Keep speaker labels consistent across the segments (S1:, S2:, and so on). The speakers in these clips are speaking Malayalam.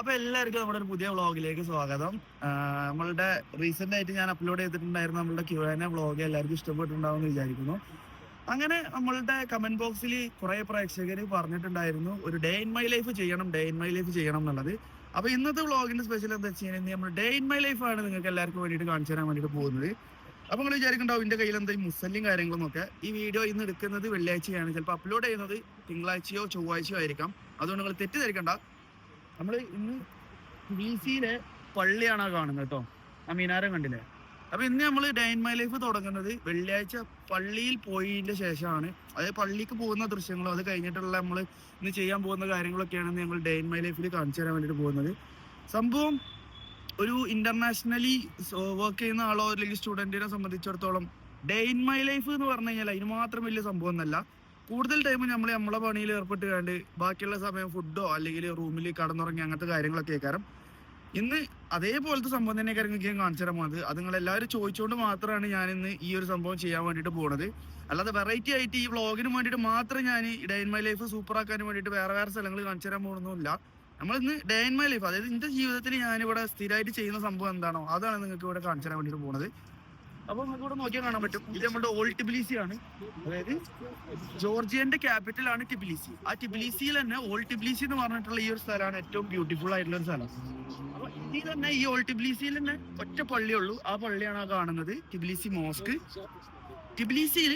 S1: അപ്പൊ എല്ലാവർക്കും നമ്മുടെ ഒരു പുതിയ വ്ളോഗിലേക്ക് സ്വാഗതം. നമ്മളുടെ റീസെന്റ് ആയിട്ട് ഞാൻ അപ്ലോഡ് ചെയ്തിട്ടുണ്ടായിരുന്ന നമ്മളുടെ Q&A വ്ളോഗ് എല്ലാവർക്കും ഇഷ്ടപ്പെട്ടിട്ടുണ്ടാവും എന്ന് വിചാരിക്കുന്നു. അങ്ങനെ നമ്മളുടെ കമന്റ് ബോക്സിൽ കുറെ പ്രേക്ഷകർ പറഞ്ഞിട്ടുണ്ടായിരുന്നു ഒരു ഡേ ഇൻ മൈ ലൈഫ് ചെയ്യണം എന്നുള്ളത്. അപ്പൊ ഇന്നത്തെ വ്ളോഗിന്റെ സ്പെഷ്യൽ എന്താ വെച്ച് കഴിഞ്ഞാൽ നമ്മൾ ഡേ ഇൻ മൈ ലൈഫ് ആണ് നിങ്ങൾക്ക് എല്ലാവർക്കും വേണ്ടിയിട്ട് കാണിച്ചു തരാൻ വേണ്ടിയിട്ട് പോകുന്നത്. അപ്പൊ നിങ്ങൾ വിചാരിക്കുന്നുണ്ടാവും എന്റെ കയ്യിൽ എന്തെങ്കിലും മുസല്ലും കാര്യങ്ങളും ഒക്കെ. ഈ വീഡിയോ ഇന്ന് എടുക്കുന്നത് വെള്ളിയാഴ്ചയാണ്, ചിലപ്പോൾ അപ്ലോഡ് ചെയ്യുന്നത് തിങ്കളാഴ്ചയോ ചൊവ്വാഴ്ചയോ ആയിരിക്കാം. അതുകൊണ്ട് നിങ്ങൾ തെറ്റിദ്ധരിക്കണ്ട. നമ്മൾ ഇന്ന് BC-യിലെ പള്ളിയാണ് കാണുന്നത് കേട്ടോ. ആ മിനാരം കണ്ടില്ലേ? അപ്പൊ ഇന്ന് നമ്മൾ ഡേ ഇൻ മൈ ലൈഫ് തുടങ്ങുന്നത് വെള്ളിയാഴ്ച പള്ളിയിൽ പോയതിന്റെ ശേഷമാണ്. അതായത് പള്ളിക്ക് പോകുന്ന ദൃശ്യങ്ങളും അത് കഴിഞ്ഞിട്ടുള്ള നമ്മൾ ഇന്ന് ചെയ്യാൻ പോകുന്ന കാര്യങ്ങളൊക്കെയാണ് ഞങ്ങൾ ഡേ ഇൻ മൈ ലൈഫിൽ കാണിച്ചു തരാൻ വേണ്ടിയിട്ട് പോകുന്നത്. സംഭവം ഒരു ഇന്റർനാഷണലി വർക്ക് ചെയ്യുന്ന ആളോ അല്ലെങ്കിൽ സ്റ്റുഡൻറ്റിനെ സംബന്ധിച്ചിടത്തോളം ഡേ ഇൻ മൈ ലൈഫ് എന്ന് പറഞ്ഞു കഴിഞ്ഞാൽ അതിന് മാത്രം വലിയ സംഭവം എന്നല്ല. കൂടുതൽ ടൈം നമ്മൾ നമ്മളെ പണിയിൽ ഏർപ്പെട്ട് കണ്ട് ബാക്കിയുള്ള സമയം ഫുഡോ അല്ലെങ്കിൽ റൂമിൽ കടന്നുറങ്ങി അങ്ങനത്തെ കാര്യങ്ങളൊക്കെ കാരണം ഇന്ന് അതേപോലത്തെ സംഭവം തന്നെ കാര്യങ്ങൾക്ക് ഞാൻ കാണിച്ചു തരാൻ പോകുന്നത്. അത് നിങ്ങൾ എല്ലാവരും ചോദിച്ചുകൊണ്ട് മാത്രമാണ് ഞാൻ ഇന്ന് ഈ ഒരു സംഭവം ചെയ്യാൻ വേണ്ടിയിട്ട് പോകുന്നത്. അല്ലാതെ വെറൈറ്റി ആയിട്ട് ഈ വ്ളോഗിന് വേണ്ടിയിട്ട് മാത്രം ഞാൻ day in my life super ആക്കാൻ വേണ്ടിയിട്ട് വേറെ സ്ഥലങ്ങൾ കാണിച്ചു തരാൻ പോകുന്നൊന്നുമില്ല. നമ്മളിന്ന് ഡേ ഇൻ മൈ ലൈഫ്, അതായത് എൻ്റെ ജീവിതത്തിൽ ഞാനിവിടെ സ്ഥിരമായിട്ട് ചെയ്യുന്ന സംഭവം എന്താണോ അതാണ് നിങ്ങൾക്ക് ഇവിടെ കാണിച്ചു തരാൻ വേണ്ടിയിട്ട് പോകുന്നത്. അപ്പൊ നമുക്ക് ഇവിടെ നോക്കിയാൽ കാണാൻ പറ്റും, ഇത് നമ്മുടെ ഓൾഡ് ടിബിലിസി ആണ്. അതായത് ജോർജിയന്റെ ക്യാപിറ്റൽ ആണ് ടിബിലിസി. ആ ടിബിലിസിയിൽ തന്നെ ഓൾഡ് ടിബിലിസി എന്ന് പറഞ്ഞിട്ടുള്ള ഈ ഒരു സ്ഥലമാണ് ഏറ്റവും ബ്യൂട്ടിഫുൾ ആയിട്ടുള്ള ഒരു സ്ഥലം. അപ്പൊ ഇതിൽ തന്നെ ഈ ഓൾഡ് ടിബിലിസിയിൽ തന്നെ ഒറ്റ പള്ളിയുള്ളൂ. ആ പള്ളിയാണ് ആ കാണുന്നത്, ടിബിലിസി മോസ്ക്. ടിബിലിസിയിൽ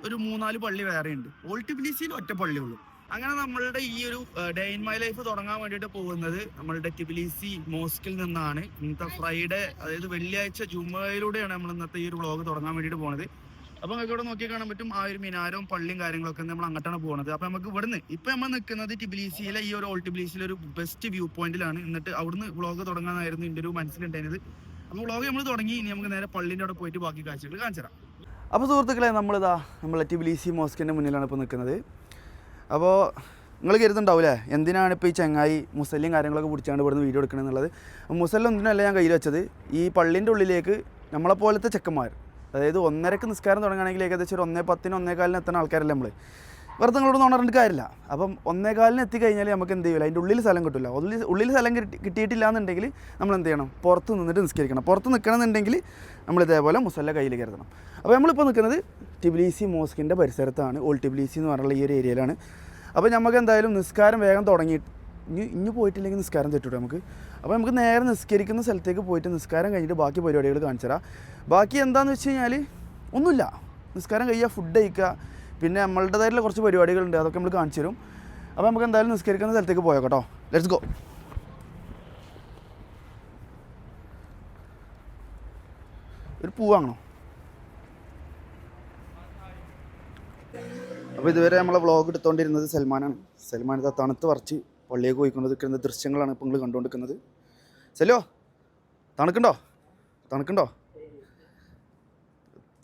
S1: ഒരു 3-4 പള്ളി വേറെ ഉണ്ട്. ഓൾഡ് ടിബിലിസിയിൽ ഒറ്റ പള്ളിയുള്ളൂ. അങ്ങനെ നമ്മളുടെ ഈ ഒരു ഡേ ഇൻ മൈ ലൈഫ് തുടങ്ങാൻ വേണ്ടിയിട്ട് പോകുന്നത് നമ്മളുടെ ടിബിലിസി മോസ്കിൽ നിന്നാണ്. ഇന്നത്തെ ഫ്രൈഡേ, അതായത് വെള്ളിയാഴ്ച ജുമയിലൂടെയാണ് നമ്മൾ ഇന്നത്തെ ഈ ഒരു വ്ളോഗ് തുടങ്ങാൻ വേണ്ടിയിട്ട് പോകുന്നത്. അപ്പൊ നമുക്ക് ഇവിടെ നോക്കി കാണാൻ പറ്റും ആ ഒരു മിനാരവും പള്ളിയും കാര്യങ്ങളൊക്കെ നമ്മൾ അങ്ങോട്ടാണ് പോകുന്നത്. അപ്പൊ നമുക്ക് ഇവിടുന്ന് ഇപ്പൊ നമ്മൾ നിൽക്കുന്നത് ടിബിലിസിയിലെ ഈ ഒരു ഓൾഡ് ടിബിലിസിയിലെ ഒരു ബെസ്റ്റ് വ്യൂ പോയിന്റിലാണ്. എന്നിട്ട് അവിടുന്ന് വ്ളോഗ് തുടങ്ങാനായിരുന്നു എൻ്റെ ഒരു മനസ്സിലുണ്ടായിരുന്നത്. അപ്പൊ വ്ളോഗ് നമ്മൾ തുടങ്ങി, ഇനി നമുക്ക് നേരെ പള്ളിൻ്റെ അവിടെ പോയിട്ട് ബാക്കി കാഴ്ചകൾ കാണിച്ചു തരാം. അപ്പോൾ സുഹൃത്തുക്കളെ, നമ്മളെ ടിബിലിസി മോസ്കിൻ്റെ മുന്നിലാണ് ഇപ്പോൾ നിൽക്കുന്നത്. അപ്പോൾ നിങ്ങൾ കരുതുന്നുണ്ടാവില്ലേ എന്തിനാണ് ഇപ്പോൾ ഈ ചങ്ങായി മുസല്ലും കാര്യങ്ങളൊക്കെ പിടിച്ചാണ്ട് ഇവിടുന്ന് വീഡിയോ എടുക്കണം എന്നുള്ളത്. മുസല്ലും ഒന്നിനല്ല ഞാൻ കയ്യിൽ വെച്ചത്, ഈ പള്ളിൻ്റെ ഉള്ളിലേക്ക് നമ്മളെപ്പോലത്തെ ചെക്കന്മാർ, അതായത് 1:30 നിസ്കാരം തുടങ്ങുകയാണെങ്കിൽ ഏകദേശം ഒരു 1:10 1:15 എത്തുന്ന ആൾക്കാരല്ലേ നമ്മൾ. വെറുതെ നിങ്ങളോട് നോണറിൻ്റെ കാര്യമില്ല. അപ്പം 1:15 എത്തിക്കഴിഞ്ഞാൽ നമുക്ക് എന്ത് ചെയ്യില്ല, അതിൻ്റെ ഉള്ളിൽ സ്ഥലം കിട്ടില്ല. ഉള്ളിൽ സ്ഥലം കിട്ടിയിട്ടില്ല എന്നുണ്ടെങ്കിൽ നമ്മൾ എന്ത് ചെയ്യണം, പുറത്ത് നിന്നിട്ട് നിസ്കരിക്കണം. പുറത്ത് നിൽക്കണമെന്നുണ്ടെങ്കിൽ നമ്മൾ ഇതേപോലെ മുസല്ല കയ്യിൽ കരുതണം. അപ്പോൾ നമ്മളിപ്പോൾ നിൽക്കുന്നത് ടിബിലിസി മോസ്കിൻ്റെ പരിസരത്താണ്. ഓൾഡ് ടിബിലിസി എന്ന് പറഞ്ഞുള്ള ഈ ഒരു ഏരിയയിലാണ്. അപ്പോൾ നമുക്ക് എന്തായാലും നിസ്കാരം വേഗം തുടങ്ങിയിട്ട് ഇനി പോയിട്ടില്ലെങ്കിൽ നിസ്കാരം തെറ്റിട്ട് നമുക്ക്. അപ്പോൾ നമുക്ക് നേരെ നിസ്കരിക്കുന്ന സ്ഥലത്തേക്ക് പോയിട്ട് നിസ്കാരം കഴിഞ്ഞിട്ട് ബാക്കി പരിപാടികൾ കാണിച്ചു തരാം. ബാക്കി എന്താണെന്ന് വെച്ച് കഴിഞ്ഞാൽ ഒന്നുമില്ല, നിസ്കാരം കഴിയുക, ഫുഡ് കഴിക്കുക, പിന്നെ നമ്മളുടേതായിട്ടുള്ള കുറച്ച് പരിപാടികളുണ്ട്, അതൊക്കെ നമ്മൾ കാണിച്ചു തരും. അപ്പോൾ നമുക്ക് എന്തായാലും നിസ്കരിക്കുന്ന സ്ഥലത്തേക്ക് പോയോ കേട്ടോ. Let's go. ഒരു പൂ വാങ്ങണോ? അപ്പോൾ ഇതുവരെ നമ്മളെ വ്ളോഗ് എടുത്തുകൊണ്ടിരുന്നത് സൽമാനാണ്. സൽമാൻ തണുത്ത് വറച്ച് പള്ളിയൊക്കെ പോയിക്കൊണ്ട് നിൽക്കുന്ന ദൃശ്യങ്ങളാണ് ഇപ്പോൾ നിങ്ങൾ കണ്ടുകൊണ്ടിരിക്കുന്നത്. സെല്ലോ, തണുക്കണ്ടോ?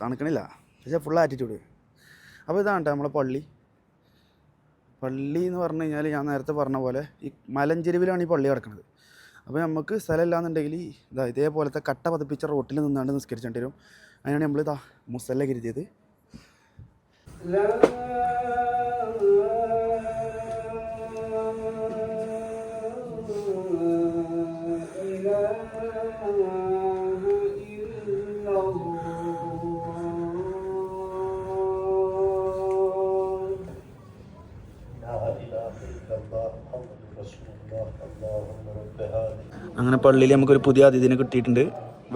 S1: തണുക്കണില്ല, പക്ഷേ ഫുൾ ആറ്റിറ്റ്യൂഡ്. അപ്പോൾ ഇതാണ് നമ്മളെ പള്ളി എന്ന് പറഞ്ഞു കഴിഞ്ഞാൽ ഞാൻ നേരത്തെ പറഞ്ഞ പോലെ ഈ മലഞ്ചെരുവിലാണ് ഈ പള്ളി കിടക്കുന്നത്. അപ്പോൾ നമുക്ക് സ്ഥലമില്ലാന്നുണ്ടെങ്കിൽ ഇതേപോലത്തെ കട്ട പതിപ്പിച്ച റോട്ടിൽ നിന്നാണ്ട് നിസ്കരിച്ചേണ്ടി വരും. അതിനാണ് നമ്മൾ മുസല്ല കരുതിയത്. അങ്ങനെ പള്ളിയിൽ നമുക്കൊരു പുതിയ അതിഥിനെ കിട്ടിയിട്ടുണ്ട്.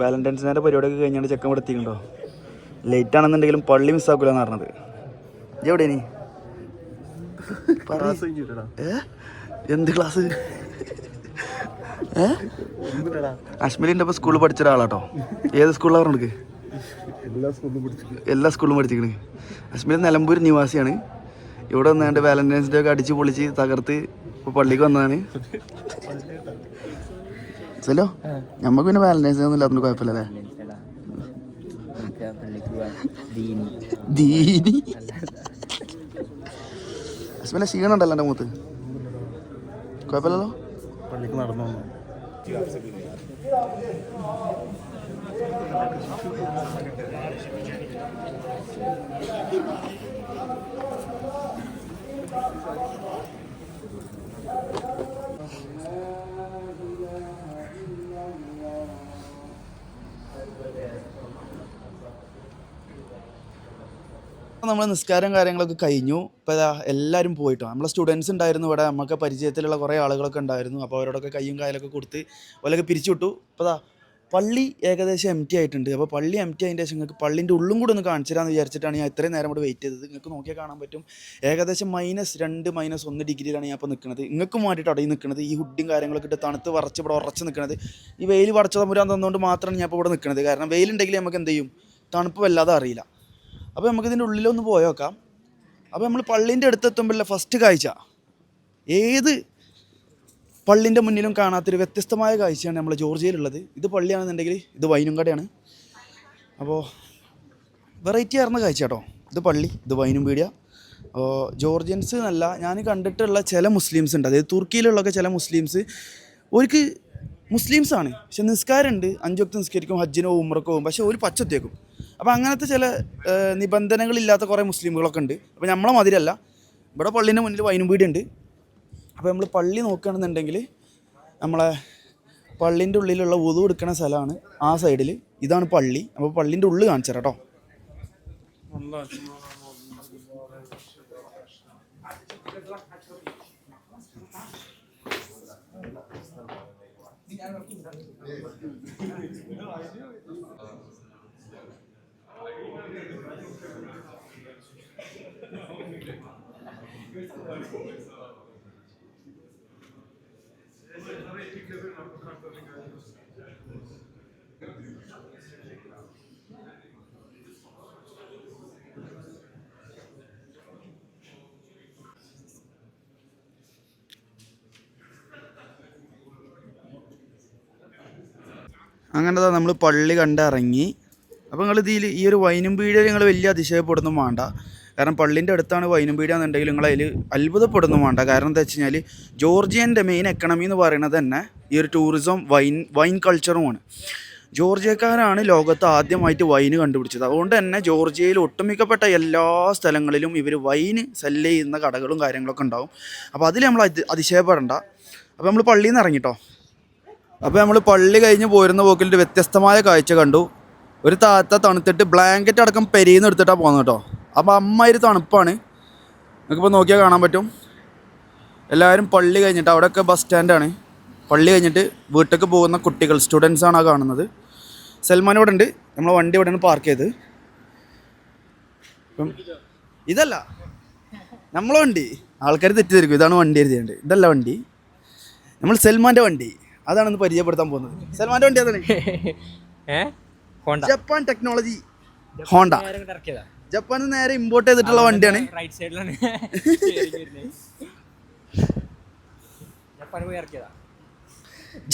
S1: വാലന്റൈൻസ് ഡേയുടെ പരിപാടിയൊക്കെ കഴിഞ്ഞാൽ ചെക്കൻ ഇവിടെ എത്തിയിട്ടുണ്ടോ. ലേറ്റ് ആണെന്നുണ്ടെങ്കിലും പള്ളി മിസ്സാക്കൂല എന്ന് പറഞ്ഞത്. എവിടെ നീ എന്ത് ക്ലാസ്? അശ്മലിൻ്റെ ഇപ്പോൾ സ്കൂളിൽ പഠിച്ച ഒരാളാട്ടോ. ഏത് സ്കൂളിലാണ് പറഞ്ഞത്? എല്ലാ സ്കൂളിലും പഠിച്ചിരിക്കണ്. അശ്മലി നിലമ്പൂർ നിവാസിയാണ്. ഇവിടെ വന്നാണ്ട് വാലന്റൈൻസ് ഡേ ഒക്കെ അടിച്ച് പൊളിച്ച് തകർത്ത് ഇപ്പോൾ പള്ളിക്ക് വന്നതാണ്. ചലോ, നമുക്ക് പിന്നെ വാലന്റൈൻസ് ഡേ ഒന്നും ഇല്ലാത്തതുകൊണ്ട് കുഴപ്പമില്ലല്ലേ. ദീനി അശ്മല ക്ഷീണം ഉണ്ടല്ലോ എൻ്റെ മുഖത്ത്, കുഴപ്പമില്ലല്ലോ. പള്ളിക്ക് നടന്നു നമ്മൾ നിസ്കാരം കാര്യങ്ങളൊക്കെ കഴിഞ്ഞു. ഇപ്പോൾ ഇതാ എല്ലാവരും പോയിട്ടോ. നമ്മളെ സ്റ്റുഡൻസ് ഉണ്ടായിരുന്നു ഇവിടെ, നമുക്ക് പരിചയത്തിലുള്ള കുറേ ആളുകളൊക്കെ ഉണ്ടായിരുന്നു. അപ്പോൾ അവരോടൊക്കെ കയ്യും കായലൊക്കെ കൊടുത്ത് ഓലൊക്കെ പിരിച്ചു വിട്ടു. ഇപ്പോൾ ഇതാ പള്ളി ഏകദേശം എം ടി ആയിട്ടുണ്ട്. അപ്പോൾ പള്ളി എം ടി ആയതിൻ്റെ ശേഷം നിങ്ങൾക്ക് പള്ളിൻ്റെ ഉള്ളും കൂടെ ഒന്ന് കാണിച്ചു തരാമെന്ന് വിചാരിച്ചിട്ടാണ് ഞാൻ ഇത്രയും നേരം ഇവിടെ വെയിറ്റ് ചെയ്തത്. നിങ്ങൾക്ക് നോക്കിയാൽ കാണാൻ പറ്റും ഏകദേശം -2 -1 ഡിഗ്രിയിലാണ് ഞാൻ ഇപ്പോൾ നിൽക്കുന്നത്. നിങ്ങൾക്കും വേണ്ടിയിട്ടാണ് ഈ നിൽക്കുന്നത്. ഈ ഹുഡും കാര്യങ്ങളൊക്കെ ഇട്ട് തണുത്ത് വറച്ച് ഇവിടെ ഉറച്ച് നിൽക്കുന്നത്. ഈ വെയിൽ വറച്ച തമ്പുരാൻ തന്നുകൊണ്ട് മാത്രമാണ് ഞാൻ ഇപ്പോൾ ഇവിടെ നിൽക്കുന്നത്. കാരണം വെയിലുണ്ടെങ്കിൽ നമുക്ക് എന്ത് ചെയ്യും, തണുപ്പ് വല്ലാതെ അറിയില്ല. അപ്പോൾ നമുക്കിതിൻ്റെ ഉള്ളിലൊന്ന് പോയി നോക്കാം. അപ്പോൾ നമ്മൾ പള്ളീൻ്റെ അടുത്തെത്തുമ്പോഴല്ലേ ഫസ്റ്റ് കാഴ്ച, ഏത് പള്ളിൻ്റെ മുന്നിലും കാണാത്തൊരു വ്യത്യസ്തമായ കാഴ്ചയാണ് നമ്മൾ ജോർജിയയിലുള്ളത്. ഇത് പള്ളിയാണെന്നുണ്ടെങ്കിൽ ഇത് വൈനും കടയാണ്. അപ്പോൾ വെറൈറ്റി ആയിരുന്ന കാഴ്ച കേട്ടോ. ഇത് പള്ളി, ഇത് വൈനും പീടിയ. ജോർജിയൻസ് എന്നല്ല, ഞാൻ കണ്ടിട്ടുള്ള ചില മുസ്ലിംസ് ഉണ്ട്, അതായത് തുർക്കിയിലുള്ളൊക്കെ ചില മുസ്ലിംസ് അവർക്ക് മുസ്ലിംസാണ്, പക്ഷെ നിസ്കാരമുണ്ട്, 5 വക്ത് നിസ്കരിക്കും, ഹജ്ജിനോ ഉംറക്കോ പോകും, പക്ഷേ ഒരു പച്ചത്തേക്കും. അപ്പോൾ അങ്ങനത്തെ ചില നിബന്ധനകളില്ലാത്ത കുറേ മുസ്ലിമുകളൊക്കെ ഉണ്ട്. അപ്പോൾ നമ്മളെ മതിരല്ല, ഇവിടെ പള്ളീൻ്റെ മുന്നിൽ വൈനും പീടിയുണ്ട്. അപ്പോൾ നമ്മൾ പള്ളി നോക്കുകയാണെന്നുണ്ടെങ്കിൽ നമ്മളെ പള്ളീൻ്റെ ഉള്ളിലുള്ള വുളു എടുക്കുന്ന സ്ഥലമാണ് ആ സൈഡിൽ. ഇതാണ് പള്ളി. അപ്പോൾ പള്ളീൻ്റെ ഉള്ളിൽ കാണിച്ചു തരാം കേട്ടോ. അങ്ങനെ നമ്മൾ പള്ളി കണ്ടിറങ്ങി. അപ്പോൾ നിങ്ങൾ ഇതിൽ ഈ ഒരു വൈനും പീടിയ നിങ്ങൾ വലിയ അതിശയപ്പെടുന്നു വേണ്ട. കാരണം പള്ളിൻ്റെ അടുത്താണ് വൈനും പീടിയ എന്നുണ്ടെങ്കിൽ നിങ്ങളതിൽ അത്ഭുതപ്പെടുന്നു വേണ്ട. കാരണം എന്താ വെച്ച് കഴിഞ്ഞാൽ ജോർജിയൻ്റെ മെയിൻ എക്കണമി എന്ന് പറയുന്നത് തന്നെ ഈ ഒരു ടൂറിസം, വൈൻ കൾച്ചറുമാണ്. ജോർജിയക്കാരാണ് ലോകത്ത് ആദ്യമായിട്ട് വൈന് കണ്ടുപിടിച്ചത്. അതുകൊണ്ട് തന്നെ ജോർജിയയിൽ ഒട്ടുമിക്കപ്പെട്ട എല്ലാ സ്ഥലങ്ങളിലും ഇവർ വൈന് സെല്ല് ചെയ്യുന്ന കടകളും കാര്യങ്ങളൊക്കെ ഉണ്ടാവും. അപ്പോൾ അതിൽ നമ്മൾ അതിശയപ്പെടേണ്ട. അപ്പോൾ നമ്മൾ പള്ളിയിൽ നിന്ന് ഇറങ്ങിട്ടോ. അപ്പോൾ നമ്മൾ പള്ളി കഴിഞ്ഞ് പോരുന്ന പോക്കിൽ വ്യത്യസ്തമായ കാഴ്ച കണ്ടു. ഒരു താത്ത തണുത്തിട്ട് ബ്ലാങ്കറ്റ് അടക്കം പെരിയിൽ നിന്ന് എടുത്തിട്ടാണ് പോകുന്നത് കേട്ടോ. അപ്പോൾ അമ്മാതിരി തണുപ്പാണ്, നിങ്ങൾക്കിപ്പോൾ നോക്കിയാൽ കാണാൻ പറ്റും. എല്ലാവരും പള്ളി കഴിഞ്ഞിട്ട്, അവിടെയൊക്കെ ബസ് സ്റ്റാൻഡാണ്, പള്ളി കഴിഞ്ഞിട്ട് വീട്ടിലേക്ക് പോകുന്ന കുട്ടികൾ, സ്റ്റുഡൻസാണ് ആ കാണുന്നത്. സൽമാൻ ഇവിടെ ഉണ്ട്, നമ്മളെ വണ്ടി ഇവിടെയാണ് പാർക്ക് ചെയ്ത്. അപ്പം ഇതല്ല നമ്മളെ വണ്ടി, ആൾക്കാർ തെറ്റിദ്ധരിക്കും ഇതാണ് വണ്ടി എഴുതിയുണ്ട്. ഇതല്ല വണ്ടി, നമ്മൾ സൽമാൻ്റെ വണ്ടി, അതാണെന്ന് പരിചയപ്പെടുത്താൻ പോകുന്നത്. സൽമാൻ്റെ വണ്ടി അതാണ്, ജപ്പാൻ ടെക്നോളജി ഹോണ്ട. ജപ്പാനിൽ നിന്ന് നേരെ ഇമ്പോർട്ട് ചെയ്തിട്ടുള്ള വണ്ടിയാണ്.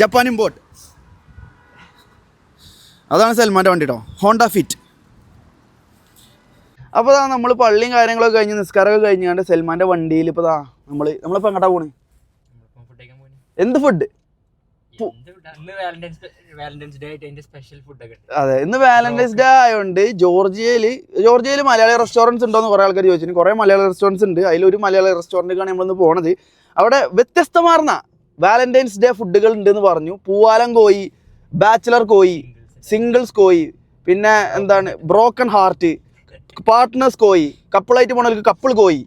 S1: ജപ്പാൻ ഇമ്പോർട്ട്, അതാണ് സൽമാൻ്റെ വണ്ടി കേട്ടോ, ഹോണ്ട ഫിറ്റ്. അപ്പോൾ നമ്മൾ പള്ളിയും കാര്യങ്ങളൊക്കെ കഴിഞ്ഞ് നിസ്കാരമൊക്കെ കഴിഞ്ഞാണ്ട് സൽമാൻ്റെ വണ്ടിയിൽ ഇപ്പോൾ നമ്മളിപ്പോൾ എങ്ങോട്ടാ പോണ്? എന്ത് ഫുഡ്? അതെ, ഇന്ന് വാലന്റൈൻസ് ഡേ ആയതുകൊണ്ട് ജോർജിയയിൽ മലയാളി റെസ്റ്റോറൻറ്റ്സ് ഉണ്ടോയെന്ന് കുറേ ആൾക്കാർ ചോദിച്ചു. കുറേ മലയാളി റെസ്റ്റോറൻറ്റ്സ് ഉണ്ട്. അതിലൊരു മലയാളി റെസ്റ്റോറൻറ്റിലേക്കാണ് നമ്മളിന്ന് പോണത്. അവിടെ വ്യത്യസ്തമാർന്ന വാലന്റൈൻസ് ഡേ ഫുഡുകൾ ഉണ്ടെന്ന് പറഞ്ഞു. പൂവാലൻ കോഴി, ബാച്ചിലർ കോഴി, സിംഗിൾസ് കോഴി, പിന്നെ എന്താണ് ബ്രോക്കൺ ഹാർട്ട്, പാർട്ട്നേഴ്സ് കോഴി, കപ്പിളായിട്ട് പോണവർക്ക് കപ്പിൾ കോഴി,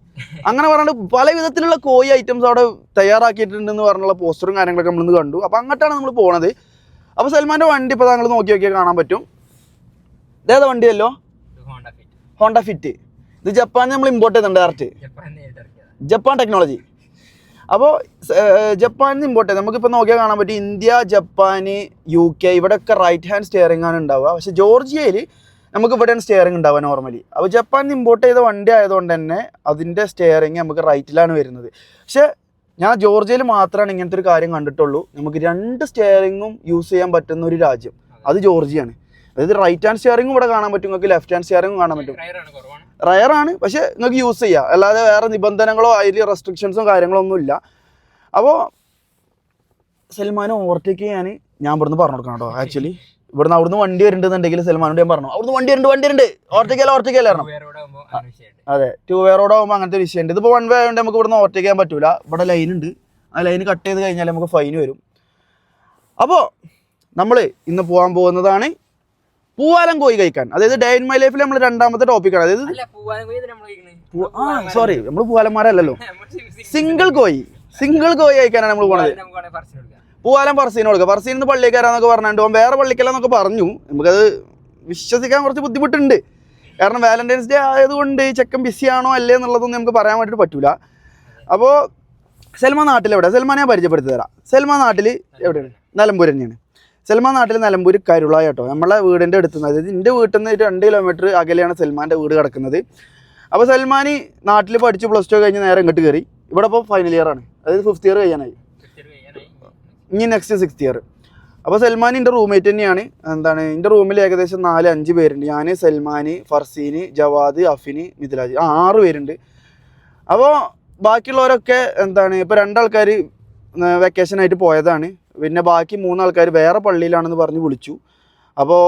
S1: അങ്ങനെ പറഞ്ഞിട്ട് പല വിധത്തിലുള്ള കോഴി ഐറ്റംസ് അവിടെ തയ്യാറാക്കിയിട്ടുണ്ടെന്ന് പറഞ്ഞുള്ള പോസ്റ്ററും കാര്യങ്ങളൊക്കെ നമ്മളിന്ന് കണ്ടു. അപ്പോൾ അങ്ങോട്ടാണ് നമ്മൾ പോണത്. അപ്പോൾ സൽമാൻ്റെ വണ്ടി ഇപ്പോൾ താങ്കൾ നോക്കിയാൽ കാണാൻ പറ്റും. ഇതേതാ വണ്ടിയല്ലോ? Honda fit. ഇത് ജപ്പാനിൽ നമ്മൾ ഇമ്പോർട്ട് ചെയ്തിട്ടുണ്ട് ഡയറക്റ്റ്, ജപ്പാൻ ടെക്നോളജി. അപ്പോൾ ജപ്പാനിൽ നിന്ന് ഇമ്പോർട്ട് ചെയ്ത് നമുക്കിപ്പോൾ നോക്കിയാൽ കാണാൻ പറ്റും. ഇന്ത്യ, ജപ്പാന്, UK ഇവിടെയൊക്കെ റൈറ്റ് ഹാൻഡ് സ്റ്റിയറിംഗ് ആണ് ഉണ്ടാവുക. പക്ഷേ ജോർജിയയിൽ നമുക്ക് ഇവിടെയാണ് സ്റ്റിയറിംഗ് ഉണ്ടാവുക നോർമലി. അപ്പോൾ ജപ്പാനിൽ നിന്ന് ഇമ്പോർട്ട് ചെയ്ത വണ്ടി ആയതുകൊണ്ട് തന്നെ അതിൻ്റെ സ്റ്റിയറിംഗ് നമുക്ക് റൈറ്റിലാണ് വരുന്നത്. പക്ഷേ ഞാൻ ജോർജിയയിൽ മാത്രമാണ് ഇങ്ങനത്തെ ഒരു കാര്യം കണ്ടിട്ടുള്ളൂ. നമുക്ക് 2 സ്റ്റിയറിംഗും യൂസ് ചെയ്യാൻ പറ്റുന്ന ഒരു രാജ്യം, അത് ജോർജിയാണ്. അതായത് റൈറ്റ് ഹാൻഡ് സ്റ്റിയറിംഗും ഇവിടെ കാണാൻ പറ്റും, നിങ്ങൾക്ക് ലെഫ്റ്റ് ഹാൻഡ് സ്റ്റിയറിംഗും കാണാൻ പറ്റും. റയറാണ്, പക്ഷേ നിങ്ങൾക്ക് യൂസ് ചെയ്യാം, അല്ലാതെ വേറെ നിബന്ധനകളോ അതിൽ റെസ്ട്രിക്ഷൻസോ കാര്യങ്ങളോ ഒന്നുമില്ല. അപ്പോൾ സൽമാനെ ഓവർടേക്ക് ചെയ്യാൻ ഞാൻ ഇവിടുന്ന് പറഞ്ഞു കൊടുക്കണം കേട്ടോ. ആക്ച്വലി അവിടുന്ന് വണ്ടി വരുന്നുണ്ടെങ്കിൽ സൽമാനോട് ഞാൻ പറഞ്ഞു, അവിടുന്ന് വണ്ടി വരുന്നുണ്ട്, ഓവർടേക്കല്ലായിരുന്നു. അതെ, 2 വേ റോഡ് ആകുമ്പോൾ അങ്ങനത്തെ വിഷയമുണ്ട്. ഇതിപ്പോൾ 1 വേ ആയതുകൊണ്ട് നമുക്ക് ഇവിടുന്ന് ഓവർടേക്ക് ചെയ്യാൻ പറ്റൂല. ഇവിടെ ലൈൻ ഉണ്ട്, ആ ലൈൻ കട്ട് ചെയ്ത് കഴിഞ്ഞാൽ നമുക്ക് ഫൈൻ വരും. അപ്പോൾ നമ്മൾ ഇന്ന് പോകാൻ പോകുന്നതാണ്
S2: പൂവാലൻ കോഴി കഴിക്കാൻ. അതായത് ഡേ ഇൻ മൈ ലൈഫിൽ നമ്മൾ രണ്ടാമത്തെ ടോപ്പിക്കാണ്. അതായത് സോറി നമ്മൾ പൂവാലന്മാരല്ലല്ലോ, സിംഗിൾ കോഴി കഴിക്കാനാണ് നമ്മൾ പോണത്. പൂവാലൻ ഫർസീന് കൊടുക്കുക. ഫർസീൻ നിന്ന് പള്ളിയിൽ കയറാന്നൊക്കെ പറഞ്ഞിട്ട് ഓൻ വേറെ പള്ളിക്കല്ലെന്നൊക്കെ പറഞ്ഞു. നമുക്കത് വിശ്വസിക്കാൻ കുറച്ച് ബുദ്ധിമുട്ടുണ്ട്. കാരണം വാലന്റൈൻസ് ഡേ ആയതുകൊണ്ട് ചെക്കൻ ബിസിയാണോ അല്ലേ എന്നുള്ളതൊന്നും നമുക്ക് പറയാൻ വേണ്ടിയിട്ട് പറ്റൂല. അപ്പോൾ സൽമാൻ നാട്ടിലെവിടെ? സൽമാൻ ഞാൻ പരിചയപ്പെടുത്തി തരാം. സൽമാൻ നാട്ടിൽ എവിടെയാണ്? നിലമ്പൂർ തന്നെയാണ്. സൽമാൻ നാട്ടിൽ നിലമ്പൂർ കരുളായി കേട്ടോ, നമ്മളെ വീടിൻ്റെ അടുത്ത് നിന്ന്. അതായത് എൻ്റെ വീട്ടിൽ നിന്ന് 2 കിലോമീറ്റർ അകലെയാണ് സൽമാൻ്റെ വീട് കിടക്കുന്നത്. അപ്പോൾ സൽമാൻ നാട്ടിൽ പഠിച്ച് +2 കഴിഞ്ഞ് നേരെ ഇങ്ങോട്ട് കയറി. ഇവിടെ ഇപ്പോൾ ഫൈനൽ ഇയർ ആണ്, അതായത് 5th ഇയർ കഴിയാനായി, ഇനി നെക്സ്റ്റ് 6th ഇയർ. അപ്പോൾ സൽമാൻ എൻ്റെ റൂംമേറ്റ് തന്നെയാണ്. എൻ്റെ റൂമിൽ ഏകദേശം 4-5 പേരുണ്ട്. ഞാൻ, സൽമാൻ, ഫർസീന്, ജവാദ്, അഫിന്, മിഥിലാജ്, 6 പേരുണ്ട്. അപ്പോൾ ബാക്കിയുള്ളവരൊക്കെ ഇപ്പോൾ 2 ആൾക്കാർ വെക്കേഷനായിട്ട് പോയതാണ്. പിന്നെ ബാക്കി 3 ആൾക്കാർ വേറെ പള്ളിയിലാണെന്ന് പറഞ്ഞ് വിളിച്ചു. അപ്പോൾ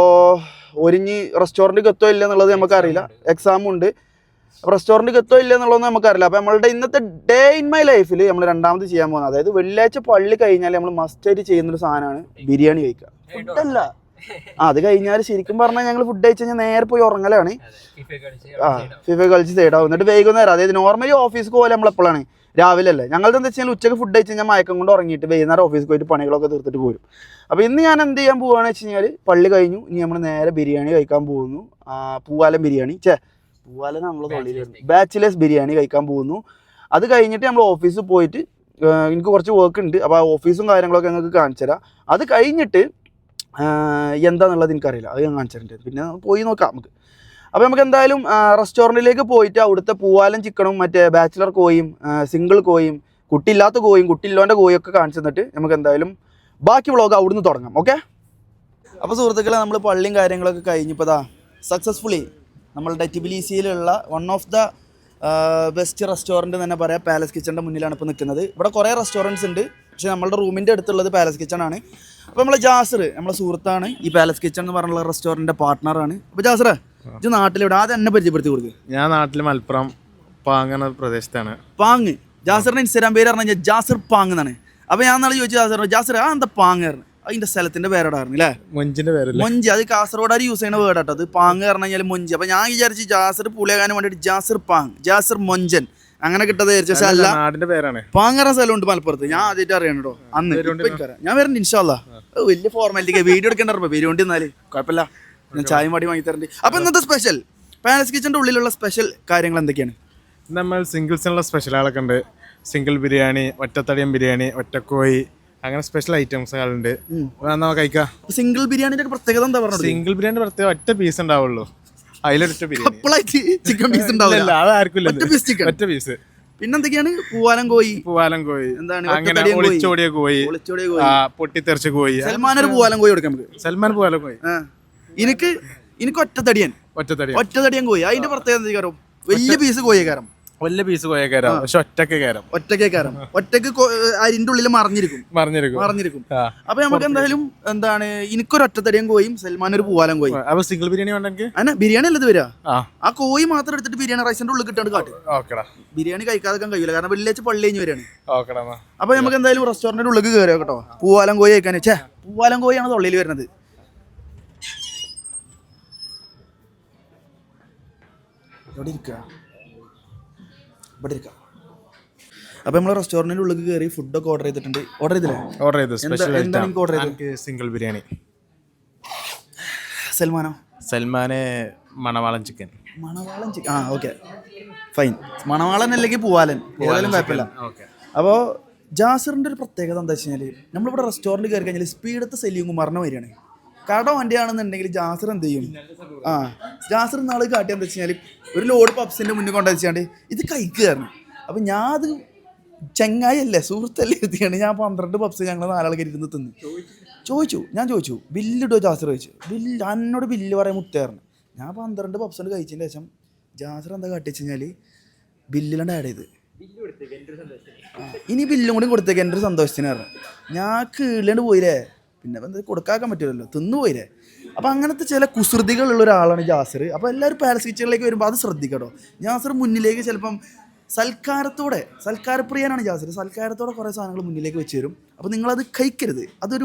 S2: ഒരുങ്ങി റെസ്റ്റോറൻറ്റ് എത്തോ ഇല്ല എന്നുള്ളത് നമുക്കറിയില്ല. എക്സാമുണ്ട്. റെസ്റ്റോറൻറ്റ് എത്തോ ഇല്ല എന്നുള്ളതൊന്നും നമുക്കറിയില്ല. അപ്പോൾ നമ്മളുടെ ഇന്നത്തെ ഡേ ഇൻ മൈ ലൈഫിൽ നമ്മൾ രണ്ടാമത് ചെയ്യാൻ പോകുന്നത്, അതായത് വെള്ളിയാഴ്ച പള്ളി കഴിഞ്ഞാൽ നമ്മൾ മസ്റ്റായിട്ട് ചെയ്യുന്നൊരു സാധനമാണ് ബിരിയാണി കഴിക്കുക. ഫുഡല്ല, അത് കഴിഞ്ഞാൽ ശരിക്കും പറഞ്ഞാൽ ഞങ്ങൾ ഫുഡ് കഴിച്ച് കഴിഞ്ഞാൽ നേരെ പോയി ഉറങ്ങലാണ്. ഫിഫ കളിച്ച് സൈഡാവും. എന്നിട്ട് വൈകുന്നേരം, അതായത് നോർമലി ഓഫീസിൽ പോലെ നമ്മൾ എപ്പോഴാണ്? രാവിലെ അല്ലേ. ഞങ്ങളുടെ എന്താ വെച്ചാൽ ഉച്ചയ്ക്ക് ഫുഡ് കഴിച്ച് കഴിഞ്ഞാൽ മയക്കം കൊണ്ട് ഉറങ്ങിയിട്ട് വൈകുന്നേരം ഓഫീസിൽ പോയിട്ട് പണികളൊക്കെ തീർത്തിട്ട് പോരും. അപ്പോൾ ഇന്ന് ഞാൻ എന്ത് ചെയ്യാൻ പോവുകയാണെന്ന് വെച്ച് കഴിഞ്ഞാൽ, പള്ളി കഴിഞ്ഞു, ഇനി നമ്മൾ നേരെ ബിരിയാണി കഴിക്കാൻ പോകുന്നു. പൂവാലൻ ബിരിയാണി, പൂവാലനാണല്ലോ തൊള്ളിയിൽ വരുന്നത്, ബാച്ചിലേഴ്സ് ബിരിയാണി കഴിക്കാൻ പോകുന്നു. അത് കഴിഞ്ഞിട്ട് നമ്മൾ ഓഫീസിൽ പോയിട്ട്, എനിക്ക് കുറച്ച് വർക്ക് ഉണ്ട്, അപ്പോൾ ആ ഓഫീസും കാര്യങ്ങളൊക്കെ ഞങ്ങൾക്ക് കാണിച്ചു തരാം. അത് കഴിഞ്ഞിട്ട് എന്താണെന്നുള്ളത് എനിക്കറിയില്ല, അത് ഞാൻ കാണിച്ചിട്ടുണ്ട്. പിന്നെ പോയി നോക്കാം നമുക്ക്. അപ്പോൾ നമുക്ക് എന്തായാലും റെസ്റ്റോറൻറ്റിലേക്ക് പോയിട്ട് അവിടുത്തെ പൂവാലൻ ചിക്കനും മറ്റേ ബാച്ചിലർ കോയും സിംഗിൾ കോയും കുട്ടിയില്ലാത്ത കോയും കുട്ടിയില്ലോൻ്റെ കോയൊക്കെ കാണിച്ചു തന്നിട്ട് നമുക്ക് എന്തായാലും ബാക്കി വ്ളോഗ് അവിടുന്ന് തുടങ്ങാം. ഓക്കെ. അപ്പോൾ സുഹൃത്തുക്കളെ, നമ്മൾ പള്ളിയും കാര്യങ്ങളൊക്കെ കഴിഞ്ഞപ്പോൾ സക്സസ്ഫുള്ളി നമ്മളുടെ ടിബിലിസിയിലുള്ള one of the best restaurant തന്നെ പറയാം, പാലസ് കിച്ചണിൻ്റെ മുന്നിലാണ് ഇപ്പോൾ നിൽക്കുന്നത്. ഇവിടെ കുറേ റെസ്റ്റോറൻറ്റ്സ് ഉണ്ട്, പക്ഷേ നമ്മളുടെ റൂമിൻ്റെ അടുത്തുള്ളത് പാലസ് കിച്ചൺ ആണ്. അപ്പോൾ നമ്മളെ ജാസിർ, നമ്മളെ സുഹൃത്താണ്, ഈ പാലസ് കിച്ചൺ എന്ന് പറഞ്ഞുള്ള റെസ്റ്റോറൻറ്റിൻ്റെ പാർട്ട്ണറാണ്. അപ്പോൾ ജാസിറേ, ഇത് നാട്ടിലിവിടെ ആദ്യം എന്നെ പരിചയപ്പെടുത്തി കൊടുക്കുക.
S3: ഞാൻ നാട്ടിൽ മലപ്പുറം പാങ് എന്ന പ്രദേശത്താണ്.
S2: പാങ്. ജാസിറിൻ്റെ ഇൻസ്റ്റാഗ്രാം പേര് പറഞ്ഞു കഴിഞ്ഞാൽ ജാസിർ പാങ് എന്നാണ്. അപ്പോൾ ഞാൻ നാളെ ചോദിച്ചു ജാസിർ എന്താ പാങ് പറഞ്ഞു? അതിൻ്റെ സ്ഥലത്തിൻ്റെ പേരോടായിരുന്നു അല്ലേ?
S3: മൊഞ്ചിന്റെ പേര്
S2: മൊഞ്ചി. അത് കാസർഗോഡാർ യൂസ് ചെയ്യുന്ന വേർഡ് കേട്ടോ. അത് പാങ് പറഞ്ഞു കഴിഞ്ഞാൽ മൊഞ്ചി. അപ്പോൾ ഞാൻ വിചാരിച്ചു ജാസിർ പുളിയാകാനും വേണ്ടിയിട്ട് ജാസിർ പാങ്, ജാസിർ മൊഞ്ചൻ അങ്ങനെ കിട്ടത് വിചാരിച്ചു. പക്ഷേ അല്ല,
S3: നാടിന്റെ പേരാണ്.
S2: പാങ്ങറ സ്ഥലമുണ്ട് മലപ്പുറത്ത്. ഞാൻ ആദ്യമായിട്ട് അറിയണം കേട്ടോ. അന്ന് ഞാൻ വരുന്നുണ്ട് ഇൻഷാല്ലാ. വലിയ ഫോർമാലിറ്റി വീഡിയോ എടുക്കേണ്ട പേരുകൊണ്ട് എന്നാല് കുഴപ്പമില്ല, ഞാൻ ചായ മാടി വാങ്ങി തരണ്ട്. അപ്പോൾ ഇന്നത്തെ സ്പെഷ്യൽ പാലസ് കിച്ചൻ്റെ ഉള്ളിലുള്ള സ്പെഷ്യൽ കാര്യങ്ങൾ എന്തൊക്കെയാണ്?
S3: നമ്മൾ സിംഗിൾസിനുള്ള സ്പെഷ്യലുകളൊക്കെ ഉണ്ട്. സിംഗിൾ ബിരിയാണി, ഒറ്റത്തടിയൻ ബിരിയാണി, ഒറ്റക്കോഴി, അങ്ങനെ സ്പെഷ്യൽ ഐറ്റംസുകളുണ്ട്. കഴിക്കാം.
S2: സിംഗിൾ ബിരിയാണിയുടെ പ്രത്യേകത എന്താ പറയുക?
S3: സിംഗിൾ ബിരിയാണി പ്രത്യേകം ഒറ്റ പീസ് ഉണ്ടാവുള്ളൂ. അതിലൊറ്റ ബിരിയാണി
S2: ചിക്കൻ പീസ് ഉണ്ടാവില്ല,
S3: ഒറ്റ പീസ്.
S2: പിന്നെന്തൊക്കെയാണ്? പൂവാലൻ കോഴി,
S3: എന്താണ് അങ്ങനെ ഒളിച്ചോടിയ കോഴി, പൊട്ടിത്തെറിച്ച കോഴി.
S2: സൽമാൻ ഒരു പൂവാലൻ കോഴി കൊടുക്കാം നമുക്ക്.
S3: സൽമാൻ പൂവാലൻ കോഴി.
S2: എനിക്ക് ഒറ്റത്തടിയൻ കോഴി. അതിന്റെ പ്രത്യേകത വലിയ പീസ് കോഴിക്കാരം,
S3: വലിയ പീസ് കോയക്കാരം, പക്ഷെ ഒറ്റക്കേക്കാരം. ഒറ്റക്ക് അതിന്റെ ഉള്ളിൽ മറിഞ്ഞിരിക്കും. അപ്പൊ നമുക്ക് എന്തായാലും എനിക്കൊരു ഒറ്റത്തടിയൻ കോയും സൽമാൻ ഒരു പൂവാലൻ കോയി. അപ്പൊ സിംഗിൾ ബിരിയാണി വേണ്ടെങ്കിൽ
S2: അങ്ങനെ ബിരിയാണി അല്ലത് വരിക. ആ കോയി മാത്രം എടുത്തിട്ട് ബിരിയാണി റൈസിന്റെ ഉള്ളിൽ കിട്ടാണ്ട് കാട്ടും. ബിരിയാണി കഴിക്കാതെ കഴിയില്ല, കാരണം വെള്ളിയാഴ്ച പള്ളി കഴിഞ്ഞ് വരികയാണ്. അപ്പൊ നമുക്ക് എന്തായാലും റെസ്റ്റോറന്റിന്റെ ഉള്ളിൽ കയറിയോ കേട്ടോ. പൂവാലൻ കോയി കഴിക്കാൻ പൂവാലൻ കോയാണ് തൊള്ളിയിൽ വരുന്നത്. ഇവിടെ ഇരിക്കാം. അപ്പൊ നമ്മള് റെസ്റ്റോറന്റിന്റെ ഉള്ളിൽ കയറി ഫുഡൊക്കെ ഓർഡർ ചെയ്തിട്ടുണ്ട്. ഓർഡർ ചെയ്തു
S3: സിംഗിൾ ബിരിയാണി.
S2: സൽമാന്
S3: മണവാളൻ ചിക്കൻ.
S2: ആ ഓക്കെ ഫൈൻ. മണവാളൻ അല്ലെങ്കിൽ പൂവാലൻ ഏതായാലും കുഴപ്പമില്ല. അപ്പോൾ ജാസിറിന്റെ ഒരു പ്രത്യേകത എന്താ വെച്ച് കഴിഞ്ഞാൽ, നമ്മളിവിടെ റെസ്റ്റോറൻറ്റ് കയറി കഴിഞ്ഞാൽ സ്പീഡത്തെ സെല്ലിങ് മറന്നു വരികയാണ്. കട വണ്ടിയാണെന്നുണ്ടെങ്കിൽ ജാസിർ എന്ത് ചെയ്യും? ജാസിർ നാളെ കാട്ടിയ എന്താ വെച്ച് കഴിഞ്ഞാൽ ഒരു ലോഡ് പപ്സിന്റെ മുന്നിൽ കൊണ്ടുവച്ചാണ്ട് ഇത് കഴിക്കുകയായിരുന്നു. അപ്പം ഞാൻ അത് ചങ്ങായി അല്ലേ സുഹൃത്തല്ലേ എത്തിയാണ്. ഞാൻ 12 പപ്സ് ഞങ്ങൾ 4 ആൾക്കാർ ഇരുന്ന് തിന്ന് ഞാൻ ചോദിച്ചു ബില്ലിട്ടോ? ജാസിർ ചോദിച്ചു എന്നോട് ബില്ല് പറയാൻ മുട്ടയായിരുന്നു. ഞാൻ 12 പപ്സ് കഴിച്ചതിന് ശേഷം ജാസിർ എന്താ കാട്ടി വെച്ച് കഴിഞ്ഞാൽ ബില്ലിലാണ്ട് ആഡ് ചെയ്ത് ഇനി ബില്ലും കൂടി കൊടുത്തേക്ക് എൻ്റെ ഒരു സന്തോഷത്തിന് പറഞ്ഞു. ഞാൻ കീഴിലാണ്ട് പോയില്ലേ, പിന്നെ എന്താ കൊടുക്കാക്കാൻ പറ്റുമല്ലോ, തിന്നുപോയില്ലേ. അപ്പം അങ്ങനത്തെ ചില കുസൃതികളുള്ള ഒരാളാണ് ജാസിർ. അപ്പോൾ എല്ലാവരും പാലസ് കിച്ചണിലേക്ക് വരുമ്പോൾ അത് ശ്രദ്ധിക്കട്ടോ. ജാസിർ മുന്നിലേക്ക് ചിലപ്പം സൽക്കാരപ്രിയനാണ് ജാസിർ. സൽക്കാരത്തോടെ കുറേ സാധനങ്ങൾ മുന്നിലേക്ക് വെച്ച് തരും. അപ്പോൾ നിങ്ങളത് കഴിക്കരുത്.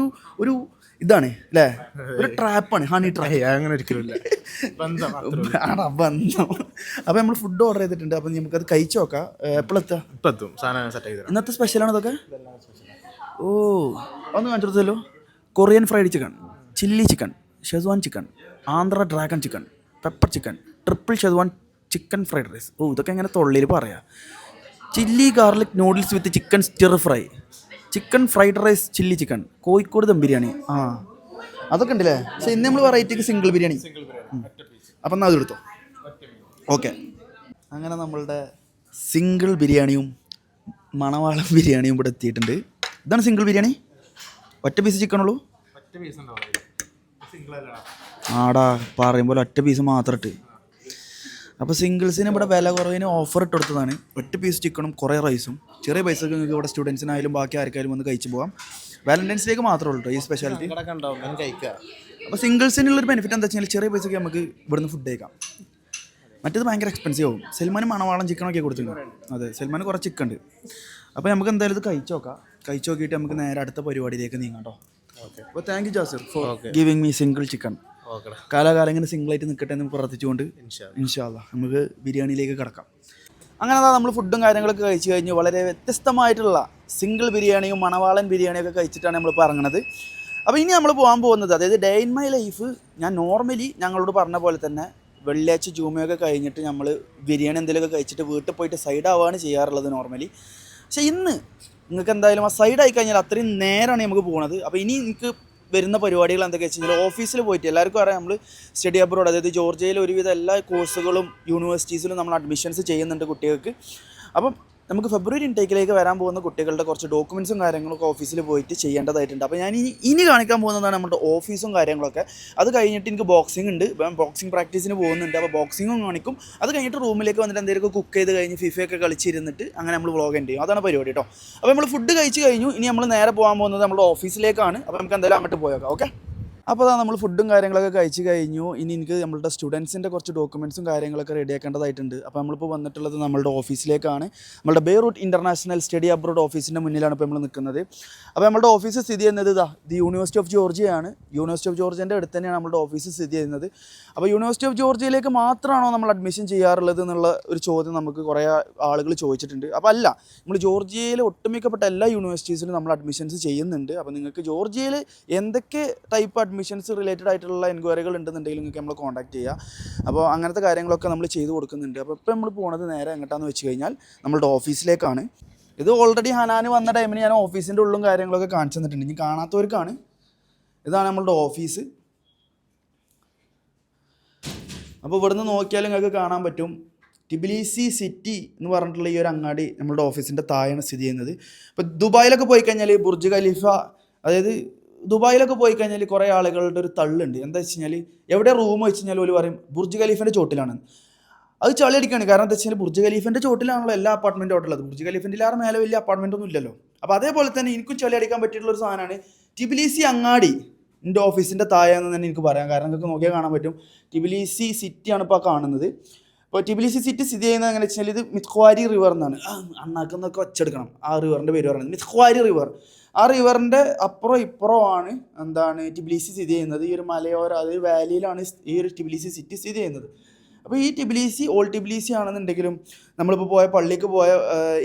S2: ഒരു ഇതാണ് അല്ലേ, ഒരു ട്രാപ്പാണ്, ഹണി ട്രാപ്പ്.
S3: അങ്ങനെ ഒരിക്കലും
S2: ബന്ധം. അപ്പോൾ നമ്മൾ ഫുഡ് ഓർഡർ ചെയ്തിട്ടുണ്ട്. അപ്പം നമുക്കത് കഴിച്ചു നോക്കാം. എപ്പോഴെത്താം? ഇന്നത്തെ സ്പെഷ്യലാണ് ഇതൊക്കെ. ഓ, ഒന്ന് കാണിച്ചു കൊടുത്തല്ലോ. Korean fried chicken, chilli chicken, schezwan chicken, Andhra dragon chicken, pepper chicken, triple schezwan chicken fried rice. ഓ, ഇതൊക്കെ എങ്ങനെ തൊള്ളിയിൽ പറയാം. Chilli garlic noodles with chicken stir fry, chicken fried rice, chilli chicken, Kozhikode dum biryani. അതൊക്കെ ഉണ്ടല്ലേ. പക്ഷെ ഇന്ന് നമ്മൾ വെറൈറ്റിക്ക് സിംഗിൾ ബിരിയാണി. അപ്പം എന്നാൽ അത് എടുത്തോ. ഓക്കെ, അങ്ങനെ നമ്മളുടെ സിംഗിൾ ബിരിയാണിയും മണവാളം ബിരിയാണിയും ഇവിടെ എത്തിയിട്ടുണ്ട്. ഇതാണ് സിംഗിൾ ബിരിയാണി. ഒറ്റ പീസ് ചിക്കനുള്ളൂ. ആടാ പറയുമ്പോൾ ഒറ്റ പീസ് മാത്രം ഇട്ട്. അപ്പോൾ സിംഗിൾസിന് ഇവിടെ വില കുറവിന് ഓഫർ ഇട്ട് കൊടുത്തതാണ്. ഒറ്റ പീസ് ചിക്കനും കുറേ റൈസും. ചെറിയ പൈസക്ക് നിങ്ങൾക്ക് ഇവിടെ സ്റ്റുഡൻസിനായാലും ബാക്കി ആർക്കായാലും വന്ന് കഴിച്ച് പോകാം. വാലന്റൈൻസ് ഡേക്ക് മാത്രമേ ഉള്ളൂ ഈ സ്പെഷ്യാലിറ്റി. അപ്പോൾ സിംഗിൾസിനുള്ളൊരു ബെനിഫിറ്റ് എന്താ വെച്ചാൽ ചെറിയ പൈസക്ക് നമുക്ക് ഇവിടുന്ന് ഫുഡ് കഴിക്കാം. മറ്റേത് ഭയങ്കര എക്സ്പെൻസീവ് ആവും. സൽമാന് മണവാളം ചിക്കനൊക്കെ കൊടുത്തിട്ടുണ്ട്. അതെ, സൽമാന് കുറച്ച് ചിക്കൻ ഉണ്ട്. അപ്പോൾ നമുക്ക് എന്തായാലും ഇത് കഴിച്ച് നോക്കാം. കഴിച്ച് നോക്കിയിട്ട് നമുക്ക് നേരെ അടുത്ത പരിപാടിയിലേക്ക് നീങ്ങാം കേട്ടോ. അപ്പോൾ thank you Jasir four giving me single chicken. കാലാകാലം ഇങ്ങനെ സിംഗിളായിട്ട് നിൽക്കട്ടെ എന്ന് പ്രാർത്ഥിച്ചുകൊണ്ട് ഇൻഷാ അല്ലാ നമുക്ക് ബിരിയാണിയിലേക്ക് കിടക്കാം. അങ്ങനെ നമ്മൾ ഫുഡും കാര്യങ്ങളൊക്കെ കഴിച്ച് കഴിഞ്ഞ് വളരെ വ്യത്യസ്തമായിട്ടുള്ള സിംഗിൾ ബിരിയാണിയും മണവാളൻ ബിരിയാണിയൊക്കെ കഴിച്ചിട്ടാണ് നമ്മൾ ഇറങ്ങുന്നത്. അപ്പോൾ ഇനി നമ്മൾ പോകാൻ പോകുന്നത്, അതായത് ഡേ ഇൻ മൈ ലൈഫ്, ഞാൻ നോർമലി ഞങ്ങളോട് പറഞ്ഞ പോലെ തന്നെ വെള്ളിയാഴ്ച ജൂമയൊക്കെ കഴിഞ്ഞിട്ട് നമ്മൾ ബിരിയാണി എന്തെങ്കിലുമൊക്കെ കഴിച്ചിട്ട് വീട്ടിൽ പോയിട്ട് സൈഡ് ആവുകയാണ് ചെയ്യാറുള്ളത് നോർമലി. പക്ഷേ ഇന്ന് നിങ്ങൾക്ക് എന്തായാലും ആ സൈഡ് ആയി കഴിഞ്ഞാൽ അത്രയും നേരമാണ് നമുക്ക് പോകുന്നത്. അപ്പോൾ ഇനി എനിക്ക് വരുന്ന പരിപാടികൾ എന്തൊക്കെയാ വെച്ച് കഴിഞ്ഞാൽ ഓഫീസിൽ പോയിട്ട് എല്ലാവർക്കും അറിയാം നമ്മൾ സ്റ്റഡി അബ്രോഡ്, അതായത് ജോർജിയയിൽ ഒരുവിധ എല്ലാ കോഴ്സുകളും യൂണിവേഴ്സിറ്റീസിലും നമ്മൾ അഡ്മിഷൻസ് ചെയ്യുന്നുണ്ട് കുട്ടികൾക്ക്. അപ്പം നമുക്ക് ഫെബ്രുവരി ഇൻടേക്കിലേക്ക് വരാൻ പോകുന്ന കുട്ടികളുടെ കുറച്ച് ഡോക്യുമെൻറ്റ്സും കാര്യങ്ങളൊക്കെ ഓഫീസിൽ പോയിട്ട് ചെയ്യേണ്ടതായിട്ടുണ്ട്. അപ്പോൾ ഞാൻ ഇനി കാണിക്കാൻ പോകുന്നതാണ് നമ്മുടെ ഓഫീസും കാര്യങ്ങളൊക്കെ. അത് കഴിഞ്ഞിട്ട് എനിക്ക് ബോക്സിംഗ് ഉണ്ട്, ബോക്സിംഗ് പ്രാക്ടീസിന് പോകുന്നുണ്ട്. അപ്പോൾ ബോക്സിങ്ങും കാണിക്കും. അത് കഴിഞ്ഞിട്ട് റൂമിലേക്ക് വന്നിട്ട് എന്തെങ്കിലുമൊക്കെ കുക്ക് ചെയ്ത് കഴിഞ്ഞ് ഫിഫയൊക്കെ കളിച്ചിരുന്നിട്ട് അങ്ങനെ നമ്മൾ വ്ളോഗ് എൻഡ് ചെയ്യും. അതാണ് പരിപാടി കേട്ടോ. അപ്പോൾ നമ്മൾ ഫുഡ് കഴിച്ച് കഴിഞ്ഞു. ഇനി നമ്മൾ നേരെ പോകാൻ പോകുന്നത് നമ്മുടെ ഓഫീസിലേക്കാണ്. അപ്പോൾ നമുക്ക് എന്തായാലും അങ്ങോട്ട് പോയേക്കാം. ഓക്കെ, അപ്പോൾ അതാ നമ്മൾ ഫുഡും കാര്യങ്ങളൊക്കെ കഴിച്ച് കഴിഞ്ഞു. ഇനി എനിക്ക് നമ്മളുടെ സ്റ്റുഡൻസിൻ്റെ കുറച്ച് ഡോക്യുമെൻറ്റ്സും കാര്യങ്ങളൊക്കെ റെഡിയാക്കേണ്ടതായിട്ടുണ്ട്. അപ്പോൾ നമ്മളിപ്പോൾ വന്നിട്ടുള്ളത് നമ്മളുടെ ഓഫീസിലേക്കാണ്. നമ്മളുടെ ബെയ്റൂട്ട് ഇൻ്റർനാഷണൽ സ്റ്റഡി അബ്രോഡ് ഓഫീസിൻ്റെ മുന്നിലാണ് ഇപ്പോൾ നമ്മൾ നിൽക്കുന്നത്. അപ്പോൾ നമ്മളുടെ ഓഫീസ് സ്ഥിതി ചെയ്യുന്നത് ദി യൂണിവേഴ്സിറ്റി ഓഫ് ജോർജിയയാണ്. യൂണിവേഴ്സിറ്റി ഓഫ് ജോർജിയൻ്റെ അടുത്ത് തന്നെയാണ് നമ്മുടെ ഓഫീസ് സ്ഥിതി ചെയ്യുന്നത്. അപ്പോൾ യൂണിവേഴ്സിറ്റി ഓഫ് ജോർജിയയിലേക്ക് മാത്രമാണോ നമ്മൾ അഡ്മിഷൻ ചെയ്യാറുള്ളത് എന്നുള്ള ഒരു ചോദ്യം നമുക്ക് കുറേ ആളുകൾ ചോദിച്ചിട്ടുണ്ട്. അപ്പോൾ അല്ല, നമ്മൾ ജോർജിയയിൽ ഒട്ടുമിക്കപ്പെട്ട എല്ലാ യൂണിവേഴ്സിറ്റീസിലും നമ്മൾ അഡ്മിഷൻസ് ചെയ്യുന്നുണ്ട്. അപ്പോൾ നിങ്ങൾക്ക് ജോർജിയയിൽ എന്തൊക്കെ ടൈപ്പ് അഡ്മിഷൻസ് റിലേറ്റഡ് ആയിട്ടുള്ള എൻക്വയറികൾ ഉണ്ടെന്നുണ്ടെങ്കിൽ നിങ്ങൾക്ക് നമ്മൾ കോൺടാക്ട് ചെയ്യുക. അപ്പോൾ അങ്ങനത്തെ കാര്യങ്ങളൊക്കെ നമ്മൾ ചെയ്ത് കൊടുക്കുന്നുണ്ട്. അപ്പോൾ ഇപ്പോൾ നമ്മൾ പോകുന്നത് നേരെ എങ്ങോട്ടാന്ന് വെച്ച് കഴിഞ്ഞാൽ നമ്മളുടെ ഓഫീസിലേക്കാണ്. ഇത് ഓൾറെഡി ഹനാന് വന്ന ടൈമിന് ഞാൻ ഓഫീസിൻ്റെ ഉള്ളും കാര്യങ്ങളൊക്കെ കാണിച്ചു തന്നിട്ടുണ്ട്. ഇനി കാണാത്തവർക്കാണ്. ഇതാണ് നമ്മളുടെ ഓഫീസ്. അപ്പോൾ ഇവിടുന്ന് നോക്കിയാൽ നിങ്ങൾക്ക് കാണാൻ പറ്റും ടിബിലിസി സിറ്റി എന്ന് പറഞ്ഞിട്ടുള്ള ഈ ഒരു അങ്ങാടി നമ്മളുടെ ഓഫീസിൻ്റെ താഴെയാണ് സ്ഥിതി ചെയ്യുന്നത്. ഇപ്പോൾ ദുബായിലൊക്കെ പോയി കഴിഞ്ഞാൽ ബുർജ് ഖലീഫ, അതായത് ദുബായിലൊക്കെ പോയി കഴിഞ്ഞാൽ കുറേ ആളുകളുടെ ഒരു തള്ളുണ്ട്. എന്താ വെച്ച് കഴിഞ്ഞാൽ എവിടെ റൂം വെച്ച് കഴിഞ്ഞാൽ ഒരു പറയും ബുർജ് ഖലീഫിൻ്റെ ചോട്ടിലാണ്. അത് ചളി അടിക്കുകയാണ്. കാരണം എന്താ വെച്ച് കഴിഞ്ഞാൽ ബുർജ് ഖലീഫിൻ്റെ ചോട്ടിലാണല്ലോ എല്ലാ അപ്പാർട്ട്മെൻറ്റും ഉള്ളത്. ബുർജ് ഖലീഫിൻ്റെ ആറ് മേലെ വലിയ അപ്പാർട്ട്മെൻറ്റൊന്നും ഇല്ലല്ലോ. അപ്പോൾ അതേപോലെ തന്നെ എനിക്കും ചളി അടിക്കാൻ പറ്റിയിട്ടുള്ളൊരു സാധനമാണ് ടിബിലിസി അങ്ങാടി. എൻ്റെ ഓഫീസിൻ്റെ താഴെയെന്ന് തന്നെ എനിക്ക് പറയാം. കാരണം നിങ്ങൾക്ക് നോക്കിയാൽ കാണാൻ പറ്റും ടിബിലിസി സിറ്റിയാണ് ഇപ്പോൾ കാണുന്നത്. ഇപ്പോൾ ടിബിലിസി സിറ്റി സ്ഥിതി ചെയ്യുന്നത് എങ്ങനെ വെച്ചാൽ ഇത് മിത്ഖ്വാരി റിവർ എന്നാണ്. അണ്ണാക്കുന്നൊക്കെ ഒച്ചെടുക്കണം. ആ റിവറിൻ്റെ പേര് പറയുന്നത് മിത്ഖ്വാരി റിവർ. ആ റിവറിൻ്റെ അപ്പുറം ഇപ്പുറമാണ് എന്താണ് ടിബിലിസി സ്ഥിതി ചെയ്യുന്നത്. ഈ ഒരു മലയോര, അതൊരു വാലിയിലാണ് ഈ ഒരു ടിബിലിസി സിറ്റി സ്ഥിതി ചെയ്യുന്നത്. അപ്പോൾ ഈ ടിബിലിസി ഓൾഡ് ടിബിലിസി ആണെന്നുണ്ടെങ്കിലും നമ്മളിപ്പോൾ പോയ പള്ളിക്ക് പോയ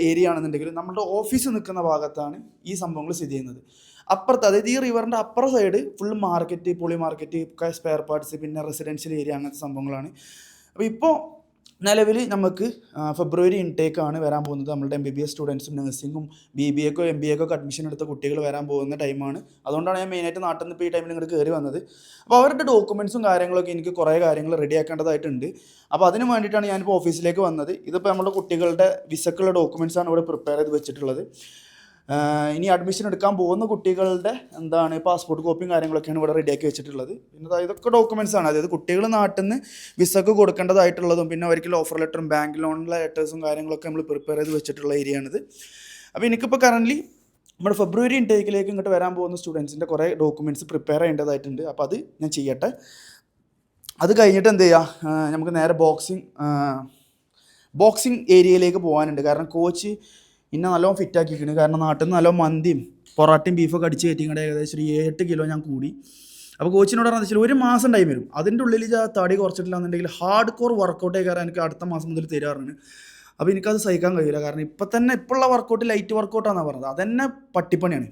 S2: ഏരിയ ആണെന്നുണ്ടെങ്കിലും നമ്മുടെ ഓഫീസ് നിൽക്കുന്ന ഭാഗത്താണ് ഈ സംഭവങ്ങൾ സ്ഥിതി ചെയ്യുന്നത്. അപ്പുറത്ത്, അതായത് ഈ റിവറിൻ്റെ അപ്പുറ side full market, poly market, spare parts, പിന്നെ റെസിഡൻഷ്യൽ ഏരിയ, അങ്ങനത്തെ സംഭവങ്ങളാണ്. അപ്പോൾ ഇപ്പോൾ നിലവിൽ നമുക്ക് ഫെബ്രുവരി ഇൻടേക്കാണ് വരാൻ പോകുന്നത്. നമ്മളുടെ MBBS സ്റ്റുഡൻസും നഴ്സിംഗും BBAക്കോ MBAക്കോ അഡ്മിഷൻ എടുത്ത കുട്ടികൾ വരാൻ പോകുന്ന ടൈമാണ്. അതുകൊണ്ടാണ് ഞാൻ മെയിനായിട്ട് നാട്ടിൽ നിന്ന് ഇപ്പോൾ ഈ ടൈമിൽ ഇങ്ങോട്ട് കയറി വന്നത്. അപ്പോൾ അവരുടെ ഡോക്യുമെൻറ്റ്സും കാര്യങ്ങളൊക്കെ എനിക്ക് കുറേ കാര്യങ്ങൾ റെഡിയാക്കേണ്ടതായിട്ടുണ്ട്. അപ്പോൾ അതിന് വേണ്ടിയിട്ടാണ് ഞാനിപ്പോൾ ഓഫീസിലേക്ക് വന്നത്. ഇതിപ്പോൾ നമ്മുടെ കുട്ടികളുടെ വിസക്കുള്ള ഡോക്യുമെൻറ്റ്സാണ് ഇവിടെ പ്രിപ്പയർ ചെയ്ത് വെച്ചിട്ടുള്ളത്. ഇനി അഡ്മിഷൻ എടുക്കാൻ പോകുന്ന കുട്ടികളുടെ എന്താണ് പാസ്പോർട്ട് കോപ്പിയും കാര്യങ്ങളൊക്കെയാണ് ഇവിടെ റെഡിയാക്കി വെച്ചിട്ടുള്ളത്. പിന്നെ ഇതൊക്കെ ഡോക്യുമെൻറ്റ്സ് ആണ്. അതായത് കുട്ടികൾ നാട്ടിൽ നിന്ന് വിസക്ക് കൊടുക്കേണ്ടതായിട്ടുള്ളതും പിന്നെ അവർക്ക് ഓഫർ ലെറ്ററും ബാങ്ക് ലോണിലെ ലെറ്റേഴ്സും കാര്യങ്ങളൊക്കെ നമ്മൾ പ്രിപ്പയർ ചെയ്ത് വെച്ചിട്ടുള്ള ഏരിയ ആണിത്. അപ്പോൾ എനിക്കിപ്പോൾ കറൻ്റ്ലി നമ്മുടെ ഫെബ്രുവരി ഇൻടേക്കിലേക്ക് ഇങ്ങോട്ട് വരാൻ പോകുന്ന സ്റ്റുഡൻസിൻ്റെ കുറേ ഡോക്യുമെൻറ്റ്സ് പ്രിപ്പയർ ചെയ്യേണ്ടതായിട്ടുണ്ട്. അപ്പോൾ അത് ഞാൻ ചെയ്യട്ടെ. അത് കഴിഞ്ഞിട്ട് എന്ത് ചെയ്യുക, നമുക്ക് നേരെ ബോക്സിങ് ഏരിയയിലേക്ക് പോകാനുണ്ട്. കാരണം കോച്ച് ഇന്നെ നല്ലോണം ഫിറ്റ് ആക്കിയിരിക്കുന്നു. കാരണം നാട്ടിൽ നിന്ന് നല്ലോണം മന്തിയും പൊറാട്ടയും ബീഫൊക്കെ അടിച്ച് കയറ്റിങ്ങടെ ഏകദേശം ഒരു 7-8 കിലോ ഞാൻ കൂടി. അപ്പോൾ കോച്ചിനോട് പറഞ്ഞാൽ വെച്ചാൽ 1 മാസം ടൈം വരും. അതിൻ്റെ ഉള്ളിൽ തടി കുറച്ചിട്ടില്ല എന്നുണ്ടെങ്കിൽ ഹാർഡ് കോർ വർക്കൗട്ടേ കയറാൻ എനിക്ക് അടുത്ത മാസം മുതൽ തരാറുണ്ട്. അപ്പോൾ എനിക്കത് സഹിക്കാൻ കഴിയില്ല. കാരണം ഇപ്പോഴുള്ള വർക്കൗട്ട് ലൈറ്റ് വർക്കൗട്ടാണെന്നാണ് പറഞ്ഞത്. അതന്നെ പട്ടിപ്പണിയാണ്.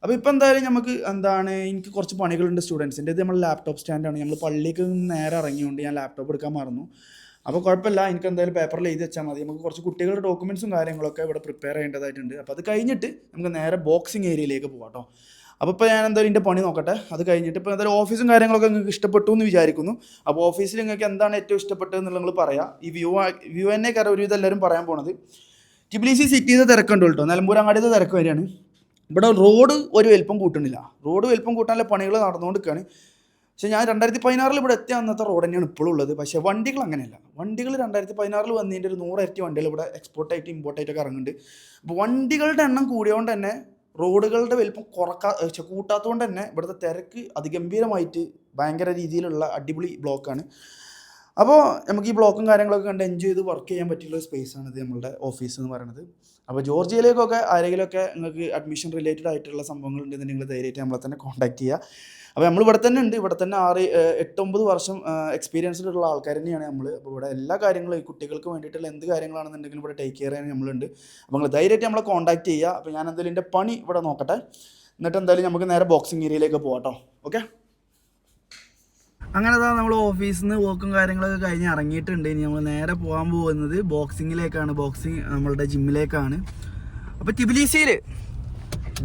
S2: അപ്പോൾ ഇപ്പോൾ എന്തായാലും നമുക്ക് എനിക്ക് കുറച്ച് പണികളുണ്ട് സ്റ്റുഡൻസിൻ്റെ. ഇത് നമ്മൾ ലാപ്ടോപ്പ് സ്റ്റാൻഡാണ്. നമ്മൾ പള്ളിക്ക് നേരെ ഇറങ്ങിയോണ്ട് ഞാൻ ലാപ്ടോപ്പ് എടുക്കാൻ മറന്നു. അപ്പോൾ കുഴപ്പമില്ല, എനിക്ക് എന്തായാലും പേപ്പറിൽ എഴുതി വെച്ചാൽ മതി. നമുക്ക് കുറച്ച് കുട്ടികളുടെ ഡോക്യുമെൻറ്റ്സും കാര്യങ്ങളൊക്കെ ഇവിടെ പ്രിപ്പയർ ചെയ്യേണ്ടതായിട്ടുണ്ട്. അപ്പോൾ അത് കഴിഞ്ഞിട്ട് നമുക്ക് നേരെ ബോക്സിങ് ഏരിയയിലേക്ക് പോകാം കേട്ടോ. അപ്പോൾ ഇപ്പോൾ ഞാൻ എന്തായാലും എൻ്റെ പണി നോക്കട്ടെ. അത് കഴിഞ്ഞിട്ട് ഇപ്പോൾ എന്തായാലും ഓഫീസും കാര്യങ്ങളൊക്കെ നിങ്ങൾക്ക് ഇഷ്ടപ്പെട്ടു എന്ന് വിചാരിക്കുന്നു. അപ്പോൾ ഓഫീസിൽ നിങ്ങൾക്ക് എന്താണ് ഏറ്റവും ഇഷ്ടപ്പെട്ടത് എന്നുള്ളത് നിങ്ങൾ പറയാം. ഈ വ്യൂ തന്നെ കാരണം ഒരുവിധം എല്ലാവരും പറയാൻ പോണത് ടിബിലിസി സിറ്റിയിലെ തിരക്കുണ്ട് കേട്ടോ. നിലമ്പൂരങ്ങാടിയത്തെ തിരക്ക് വരികയാണ്. ഇവിടെ റോഡ് ഒരു വലിപ്പം കൂട്ടണില്ല. റോഡ് വലിപ്പം കൂട്ടാനുള്ള പണികൾ നടന്നുകൊണ്ടിരിക്കുകയാണ്. പക്ഷേ ഞാൻ 2016 ഇവിടെ എത്തിയ അന്നത്തെ റോഡ് തന്നെയാണ് ഇപ്പോഴും ഉള്ളത്. പക്ഷേ വണ്ടികൾ അങ്ങനെയല്ല. വണ്ടികൾ 2016 വന്നതിൻ്റെ ഒരു 100 ഇരട്ടി വണ്ടികൾ ഇവിടെ എക്സ്പോർട്ടായിട്ട് ഇമ്പോർട്ടായിട്ടൊക്കെ ഇറങ്ങുന്നുണ്ട്. അപ്പോൾ വണ്ടികളുടെ എണ്ണം കൂടിയതുകൊണ്ട് തന്നെ റോഡുകളുടെ വലിപ്പം കൂട്ടാത്തതുകൊണ്ട് തന്നെ ഇവിടുത്തെ തിരക്ക് അതിഗംഭീരമായിട്ട് ഭയങ്കര രീതിയിലുള്ള അടിപൊളി ബ്ലോക്കാണ്. അപ്പോൾ നമുക്ക് ഈ ബ്ലോക്കും കാര്യങ്ങളൊക്കെ കണ്ട് എൻജോയ് ചെയ്ത് വർക്ക് ചെയ്യാൻ പറ്റിയുള്ള സ്പേസാണ് ഇത് നമ്മളുടെ ഓഫീസ് എന്ന് പറയുന്നത്. അപ്പോൾ ജോർജിയയിലേക്കൊക്കെ ആരെങ്കിലുമൊക്കെ നിങ്ങൾക്ക് അഡ്മിഷൻ റിലേറ്റഡ് ആയിട്ടുള്ള സംഭവങ്ങളുണ്ടെങ്കിൽ നിങ്ങൾ ധൈര്യമായിട്ട് നമ്മളെ തന്നെ കോൺടാക്ട് ചെയ്യുക. അപ്പോൾ നമ്മൾ ഇവിടെ തന്നെ ഉണ്ട്. ഇവിടെ തന്നെ 8-9 വർഷം എക്സ്പീരിയൻസിലുള്ള ആൾക്കാർ തന്നെയാണ് നമ്മൾ. അപ്പോൾ ഇവിടെ എല്ലാ കാര്യങ്ങളും ഈ കുട്ടികൾക്ക് വേണ്ടിയിട്ടുള്ള എന്ത് കാര്യങ്ങളാണെന്നുണ്ടെങ്കിലും ഇവിടെ ടേക്ക് കെയർ ചെയ്യാൻ നമ്മളുണ്ട്. അപ്പോൾ നിങ്ങൾ ധൈര്യമായിട്ട് നമ്മളെ കോൺടാക്ട് ചെയ്യുക. അപ്പോൾ ഞാൻ എന്തായാലും എൻ്റെ പണി ഇവിടെ നോക്കട്ടെ. എന്നിട്ട് എന്തായാലും നമുക്ക് നേരെ ബോക്സിങ് ഏരിയയിലേക്ക് പോകാം കേട്ടോ. ഓക്കെ, അങ്ങനെ നമ്മൾ ഓഫീസിൽ നിന്ന് വർക്കും കാര്യങ്ങളൊക്കെ കഴിഞ്ഞ് ഇറങ്ങിയിട്ടുണ്ട്. ഇനി നമ്മൾ നേരെ പോകാൻ പോകുന്നത് ബോക്സിങ്ങിലേക്കാണ്. ബോക്സിങ് നമ്മളുടെ ജിമ്മിലേക്കാണ്. അപ്പോൾ ടിബിലിസിയിൽ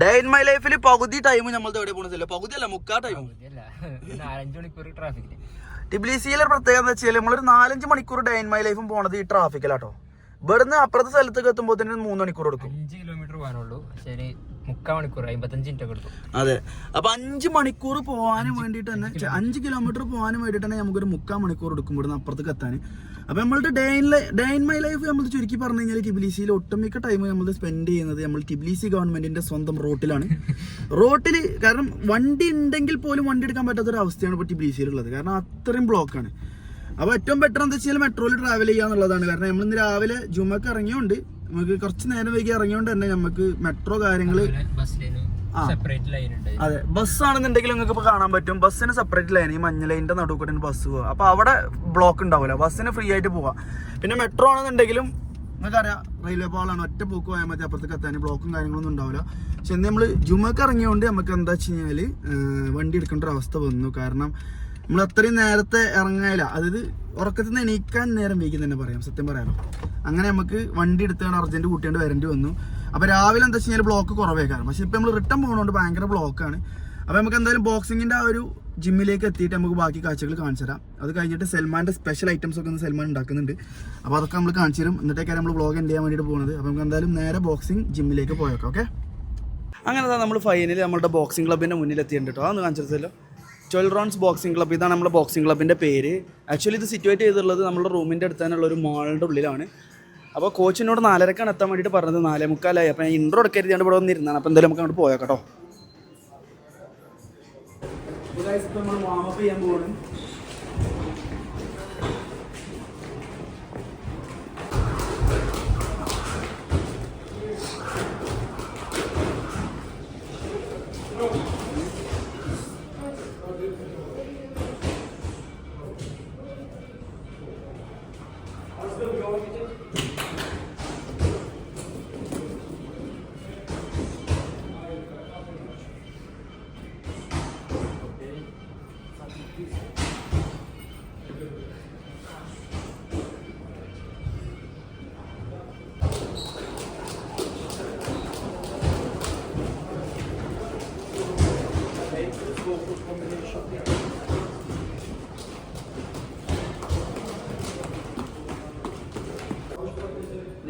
S2: ഡേ ഇൻ മൈ ലൈഫിൽ പകുതി ടൈം നമ്മൾ എവിടെ പോകുന്നില്ല. പകുതിയല്ല, 3/4 ടൈം.
S4: 4-5 മണിക്കൂർ ട്രാഫിക്കിൽ.
S2: ടിബിലിസിയിലെ പ്രത്യേകത എന്താ വെച്ചാൽ നമ്മളൊരു 4-5 മണിക്കൂർ ഡേ ഇൻ മൈ ലൈഫും പോണത് ഈ ട്രാഫിക്കിലാട്ടോ. ഇവിടുന്ന് അപ്പുറത്തെ സ്ഥലത്തേക്ക് എത്തുമ്പോൾ 3 മണിക്കൂർ എടുക്കും.
S4: 5 കിലോമീറ്റർ പോകാനുള്ളൂ. ശരി, 3/4 മണിക്കൂർ 55 മിനിറ്റ് ഒക്കെ എടുക്കും.
S2: അതെ. അപ്പൊ 5 മണിക്കൂർ പോകാനും വേണ്ടിയിട്ട് തന്നെ 5 കിലോമീറ്റർ പോകാനും വേണ്ടിയിട്ട് തന്നെ നമുക്കൊരു 3/4 മണിക്കൂർ എടുക്കും ഇവിടുന്ന് അപ്പുറത്തേക്ക് എത്താൻ. അപ്പൊ നമ്മളുടെ ഡേ ഇൻ മൈ ലൈഫ് നമ്മൾ ചുരുക്കി പറഞ്ഞു കഴിഞ്ഞാൽ ടിബിലിസിയിൽ ഒട്ടുമിക്ക ടൈം നമ്മൾ സ്പെൻഡ് ചെയ്യുന്നത് നമ്മൾ ടിബിലിസി ഗവൺമെന്റിന്റെ സ്വന്തം റോട്ടിലാണ്. കാരണം വണ്ടി ഉണ്ടെങ്കിൽ പോലും വണ്ടി എടുക്കാൻ പറ്റാത്തൊരു അവസ്ഥയാണ് ഇപ്പോൾ ടിബിലിസിയിലുള്ളത്. കാരണം അത്രയും ബ്ലോക്കാണ്. അപ്പോൾ ഏറ്റവും ബെറ്റർ എന്താ വെച്ചാൽ മെട്രോയിൽ ട്രാവൽ ചെയ്യാന്നുള്ളതാണ്. കാരണം നമ്മളിന്ന് രാവിലെ ജുമക്ക് ഇറങ്ങിയോണ്ട് നമുക്ക് കുറച്ച് നേരം വൈകി ഇറങ്ങിയോണ്ട് തന്നെ നമുക്ക് മെട്രോ കാര്യങ്ങള് അതെ. ബസ്സാണെന്നുണ്ടെങ്കിൽ നിങ്ങൾക്ക് ഇപ്പോൾ കാണാൻ പറ്റും, ബസ്സിന് സെപ്പറേറ്റ് ലൈൻ, ഈ മഞ്ഞ ലൈനിന്റെ നടുവ് കൂടെ ബസ് പോവുക. അപ്പോൾ അവിടെ ബ്ലോക്ക് ഉണ്ടാവില്ല, ബസ്സിന് ഫ്രീ ആയിട്ട് പോവാം. പിന്നെ മെട്രോ ആണെന്നുണ്ടെങ്കിലും നിങ്ങൾക്കറിയാം റെയിൽവേ പാളാണ്, ഒറ്റ പോക്ക് പോയാൽ മതി അപ്പുറത്തേക്ക് എത്താൻ, ബ്ലോക്കും കാര്യങ്ങളൊന്നും ഉണ്ടാവില്ല. പക്ഷെ നമ്മൾ ജുമക്ക് ഇറങ്ങിയോണ്ട് നമുക്ക് എന്താ വെച്ച് കഴിഞ്ഞാൽ വണ്ടി എടുക്കേണ്ട ഒരു അവസ്ഥ വന്നു. കാരണം നമ്മൾ അത്രയും നേരത്തെ ഇറങ്ങാനില്ല, അതായത് ഉറക്കത്തിൽ നിന്ന് എണീക്കാൻ നേരം വൈകി തന്നെ പറയാം, സത്യം പറയാമല്ലോ. അങ്ങനെ നമുക്ക് വണ്ടി എടുത്തുകൊണ്ട് അർജന്റ് കൂട്ടിയോണ്ട് വരേണ്ടി വന്നു. അപ്പോൾ രാവിലെ എന്താ വെച്ച് കഴിഞ്ഞാൽ ബ്ലോക്ക് കുറവേക്കാരം. പക്ഷെ ഇപ്പം നമ്മൾ റിട്ടേൺ പോകുന്നതുകൊണ്ട് ഭയങ്കര ബ്ലോക്കാണ്. അപ്പോൾ നമുക്ക് എന്തായാലും ബോക്സിങ്ങിൻ്റെ ആ ഒരു ജിമ്മിലേക്ക് എത്തിയിട്ട് നമുക്ക് ബാക്കി കാഴ്ചകൾ കാണിച്ചു തരാം. അത് കഴിഞ്ഞിട്ട് സൽമാൻ്റെ സ്പെഷ്യൽ ഐറ്റംസ് ഒക്കെ ഒന്ന് സൽമാൻ ഉണ്ടാക്കുന്നുണ്ട്. അപ്പോൾ അതൊക്കെ നമ്മൾ കാണിച്ചു തരും. എന്നിട്ടേക്കാണ് നമ്മൾ വ്ളോഗ് എൻഡ് ചെയ്യാൻ വേണ്ടിയിട്ട് പോകുന്നത്. അപ്പോൾ നമുക്ക് എന്തായാലും നേരെ ബോക്സിങ് ജിമ്മിലേക്ക് പോയേക്കാം. ഓക്കെ, അങ്ങനെ നമ്മൾ ഫൈനലി നമ്മുടെ ബോക്സിംഗ് ക്ലബിൻ്റെ മുന്നിൽ എത്തിയിട്ടുണ്ട് കേട്ടോ. അതൊന്ന് കാണിച്ചല്ലോ, 12 റൗണ്ട്സ് ബോക്സിംഗ് ക്ലബ്ബ്. ഇതാണ് നമ്മുടെ ബോക്സിംഗ് ക്ലബിൻ്റെ പേര്. ആക്ച്വലി ഇത് സിറ്റുവേറ്റ് ചെയ്തിട്ടുള്ളത് നമ്മുടെ റൂമിൻ്റെ അടുത്ത് തന്നെയുള്ള ഒരു മാളിൻ്റെ ഉള്ളിലാണ്. അപ്പോൾ കോച്ചിനോട് 4:30 എത്താൻ വേണ്ടിയിട്ട് പറഞ്ഞത് 4:45. അപ്പോൾ ഞാൻ ഇൻട്രോ എടുക്കരുത് ഇവിടെ വന്നിരുന്നാണ്. അപ്പോൾ എന്തായാലും നമുക്ക് അങ്ങോട്ട് പോയാൽ കേട്ടോ. ഇപ്പോൾ നമ്മൾ വാമപ്പ് ചെയ്യാൻ പോവാണ്.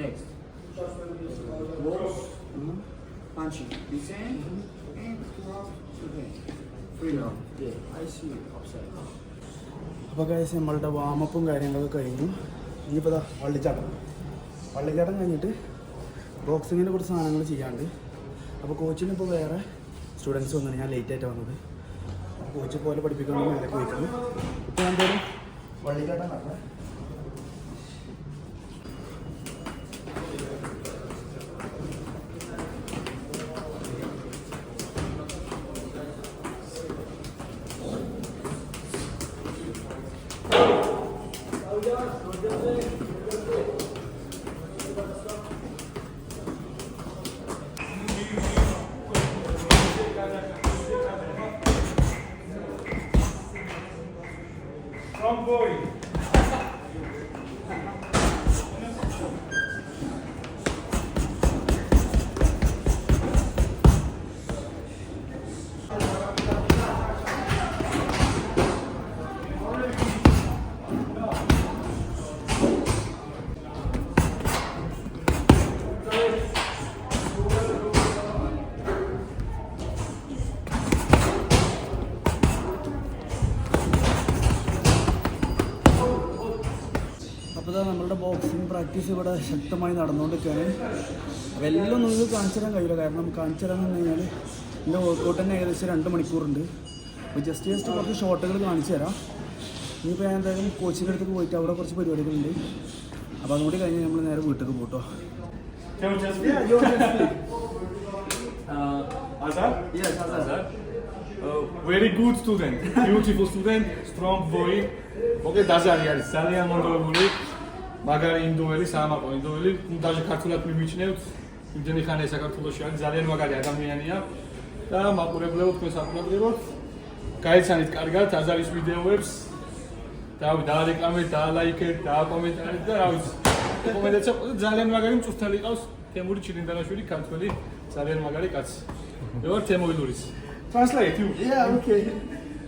S2: Next. Punching. Descend and cross again. Free now. Yeah, I see you upside. അപ്പോൾ ഗൈസ് നമ്മളുടെ വാമപ്പും കാര്യങ്ങളൊക്കെ കഴിഞ്ഞു. ഇനിയിപ്പോൾ വള്ളിച്ചാട്ടം കഴിഞ്ഞിട്ട് ബോക്സിങ്ങിൻ്റെ കുറച്ച് സാധനങ്ങൾ ചെയ്യാണ്ട്. അപ്പോൾ കോച്ചിനിപ്പോൾ വേറെ സ്റ്റുഡൻസ് വന്നു, ഞാൻ ലേറ്റായിട്ട് വന്നത്. അപ്പോൾ കോച്ച് പോലെ പഠിപ്പിക്കാൻ വേണ്ടി മേലേക്ക് പോയിട്ടുണ്ട്. ഇപ്പോൾ ഞാൻ എന്തായാലും വള്ളിച്ചാട്ടം നടക്കാം.
S1: അപ്പോൾ നമ്മളുടെ ബോക്സിംഗ് പ്രാക്ടീസ് ഇവിടെ ശക്തമായി നടന്നുകൊണ്ടിരിക്കുകയാണ്. അപ്പോൾ എല്ലാം നിങ്ങൾക്ക് കാണിച്ചു തരാൻ കഴിയില്ല, കാരണം കാണിച്ചു തരാൻ പറഞ്ഞു കഴിഞ്ഞാൽ എൻ്റെ വർക്കൗട്ട് തന്നെ ഏകദേശം 2 മണിക്കൂറുണ്ട്. അപ്പോൾ ജസ്റ്റ് കുറച്ച് ഷോട്ടുകൾ കാണിച്ചു തരാം. ഇനിയിപ്പോൾ ഞാൻ എന്തായാലും കോച്ചിൻ്റെ അടുത്തേക്ക് പോയിട്ട് അവിടെ കുറച്ച് പരിപാടികളുണ്ട്. അപ്പോൾ അതുകൂടി കഴിഞ്ഞ് നമ്മൾ നേരെ വീട്ടിലേക്ക് പോട്ടോ.
S5: Azad? Yes, Azad. Very good student, beautiful student, strong boy. Okay, დაზარი არის ძალიან მონდომებული, მაგარი ინდოელი, სამაყო ინდოელი, даже ქართულად მიმიჩნევთ. იმდენი ხანია საქართველოში არის, ძალიან მაგარი ადამიანია და მაყურებლებო თქვენ საყურებლობთ. გაიცანით კარგად აზარის ვიდეოებს. დაარეკლამეთ, დაალაიქეთ, დააკომენტარეთ და რა ვიცი. რეკომენდაცია ძალიან მაგარი მწვრთნელი ყავს, თემური ჩილინდანაშვილი, ქართველი, ძალიან მაგარი კაცი. You're Temoiluris. Translate you.
S1: Yeah, okay.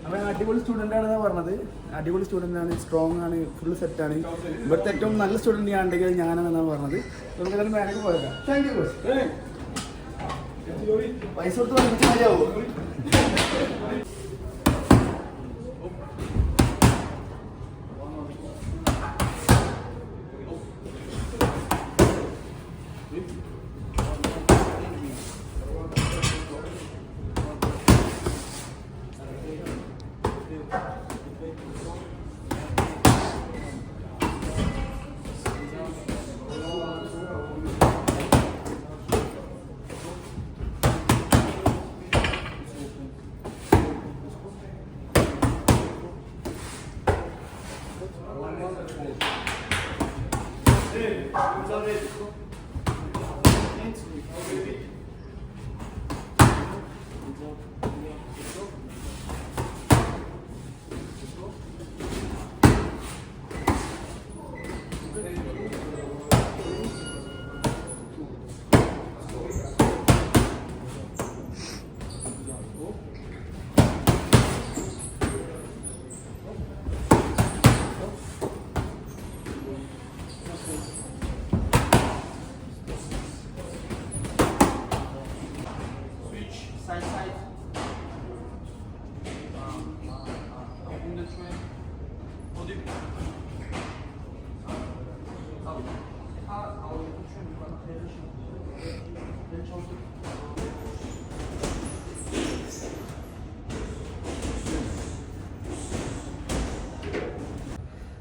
S1: അവൻ അടിപൊളി സ്റ്റുഡൻ്റ് ആണെന്നാണ് പറഞ്ഞത്. അടിപൊളി സ്റ്റുഡൻ്റ് ആണ്, സ്ട്രോങ് ആണ്, ഫുൾ സെറ്റാണ്. ഇവിടുത്തെ ഏറ്റവും നല്ല സ്റ്റുഡൻറ്റ് ഞാൻ ഉണ്ടെങ്കിൽ ഞാനാണെന്നാണ് പറഞ്ഞത്. നമുക്ക് എന്തായാലും മേലേക്ക് പോയേക്കാം. Thank you coach. പൈസ കൊടുത്ത് വന്നിട്ട് മതിയാവോ?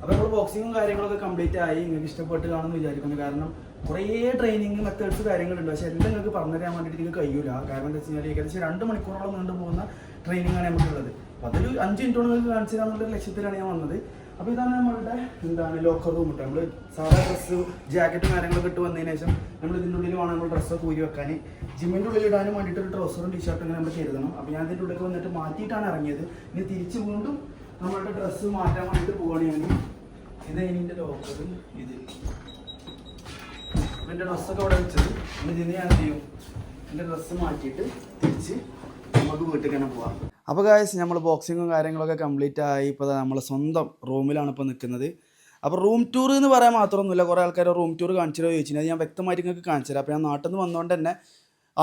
S1: അപ്പോൾ നമ്മൾ ബോക്സിങ്ങും കാര്യങ്ങളൊക്കെ കംപ്ലീറ്റ് ആയി. നിങ്ങൾക്ക് ഇഷ്ടപ്പെട്ട് കാണുമെന്ന് വിചാരിക്കുന്നു. കാരണം കുറേ ട്രെയിനിങ് മെത്തേഡ്സ് കാര്യങ്ങളുണ്ട്, പക്ഷേ എല്ലാം നിങ്ങൾക്ക് പറഞ്ഞു തരാൻ വേണ്ടിയിട്ട് നിങ്ങൾക്ക് കഴിയില്ല. കാരണം എന്താ വെച്ച് കഴിഞ്ഞാൽ ഏകദേശം 2 മണിക്കൂറോളം നീണ്ടു പോകുന്ന ട്രെയിനിങ് ആണ് നമുക്കുള്ളത്. അപ്പോൾ അതൊരു 5 മിനിറ്റോളം നിങ്ങൾക്ക് കാണിച്ചു തരാമെന്നുള്ള ലക്ഷ്യത്തിലാണ് ഞാൻ വന്നത്. അപ്പോൾ ഇതാണ് നമ്മളുടെ ലോക്കർ റൂം ഇട്ട് നമ്മൾ സാധാ ഡ്രസ്സ് ജാക്കറ്റും കാര്യങ്ങളൊക്കെ ഇട്ട് വന്നതിന് ശേഷം നമ്മൾ ഇതിൻ്റെ ഉള്ളിൽ വേണം നമ്മൾ ഡ്രസ്സൊക്കെ ഊരി വെക്കാൻ. ജിമ്മിൻ്റെ ഉള്ളിൽ ഇടാനും വേണ്ടിയിട്ട് ഒരു ട്രൗസറും ടീഷർട്ടും ഇങ്ങനെ നമ്മൾ കരുതണം. അപ്പോൾ ഞാൻ ഇതിൻ്റെ ഉള്ളിൽ വന്നിട്ട് മാറ്റിയിട്ടാണ് ഇറങ്ങിയത്. ഇനി തിരിച്ച് വീണ്ടും നമ്മളുടെ ഡ്രസ്സ് മാറ്റാൻ വേണ്ടിയിട്ട് പോവുകയാണ് ഞാൻ. ഇത് എൻ്റെ ലോക്കർ, ഇത് എൻ്റെ ഡ്രസ്സൊക്കെ അവിടെ വെച്ചത്. ഇതിന് ഞാൻ എന്ത് ചെയ്യും, എൻ്റെ ഡ്രസ്സ് മാറ്റിയിട്ട് തിരിച്ച് നമുക്ക് വീട്ടിൽ തന്നെ പോവാം. അപ്പോൾ ഗായ്സ് നമ്മൾ ബോക്സിങ്ങും കാര്യങ്ങളൊക്കെ കംപ്ലീറ്റ് ആയി. ഇപ്പോൾ നമ്മൾ സ്വന്തം റൂമിലാണ് ഇപ്പോൾ നിൽക്കുന്നത്. അപ്പോൾ റൂം ടൂർ എന്ന് പറയാൻ മാത്രമൊന്നുമില്ല. കുറേ ആൾക്കാർ റൂം ടൂർ കാണിച്ചിട്ടോ ചോദിച്ചു. അത് ഞാൻ വ്യക്തമായിട്ട് നിങ്ങൾക്ക് കാണിച്ചു തരാം. അപ്പോൾ ഞാൻ നാട്ടിൽ നിന്ന് വന്നുകൊണ്ട് തന്നെ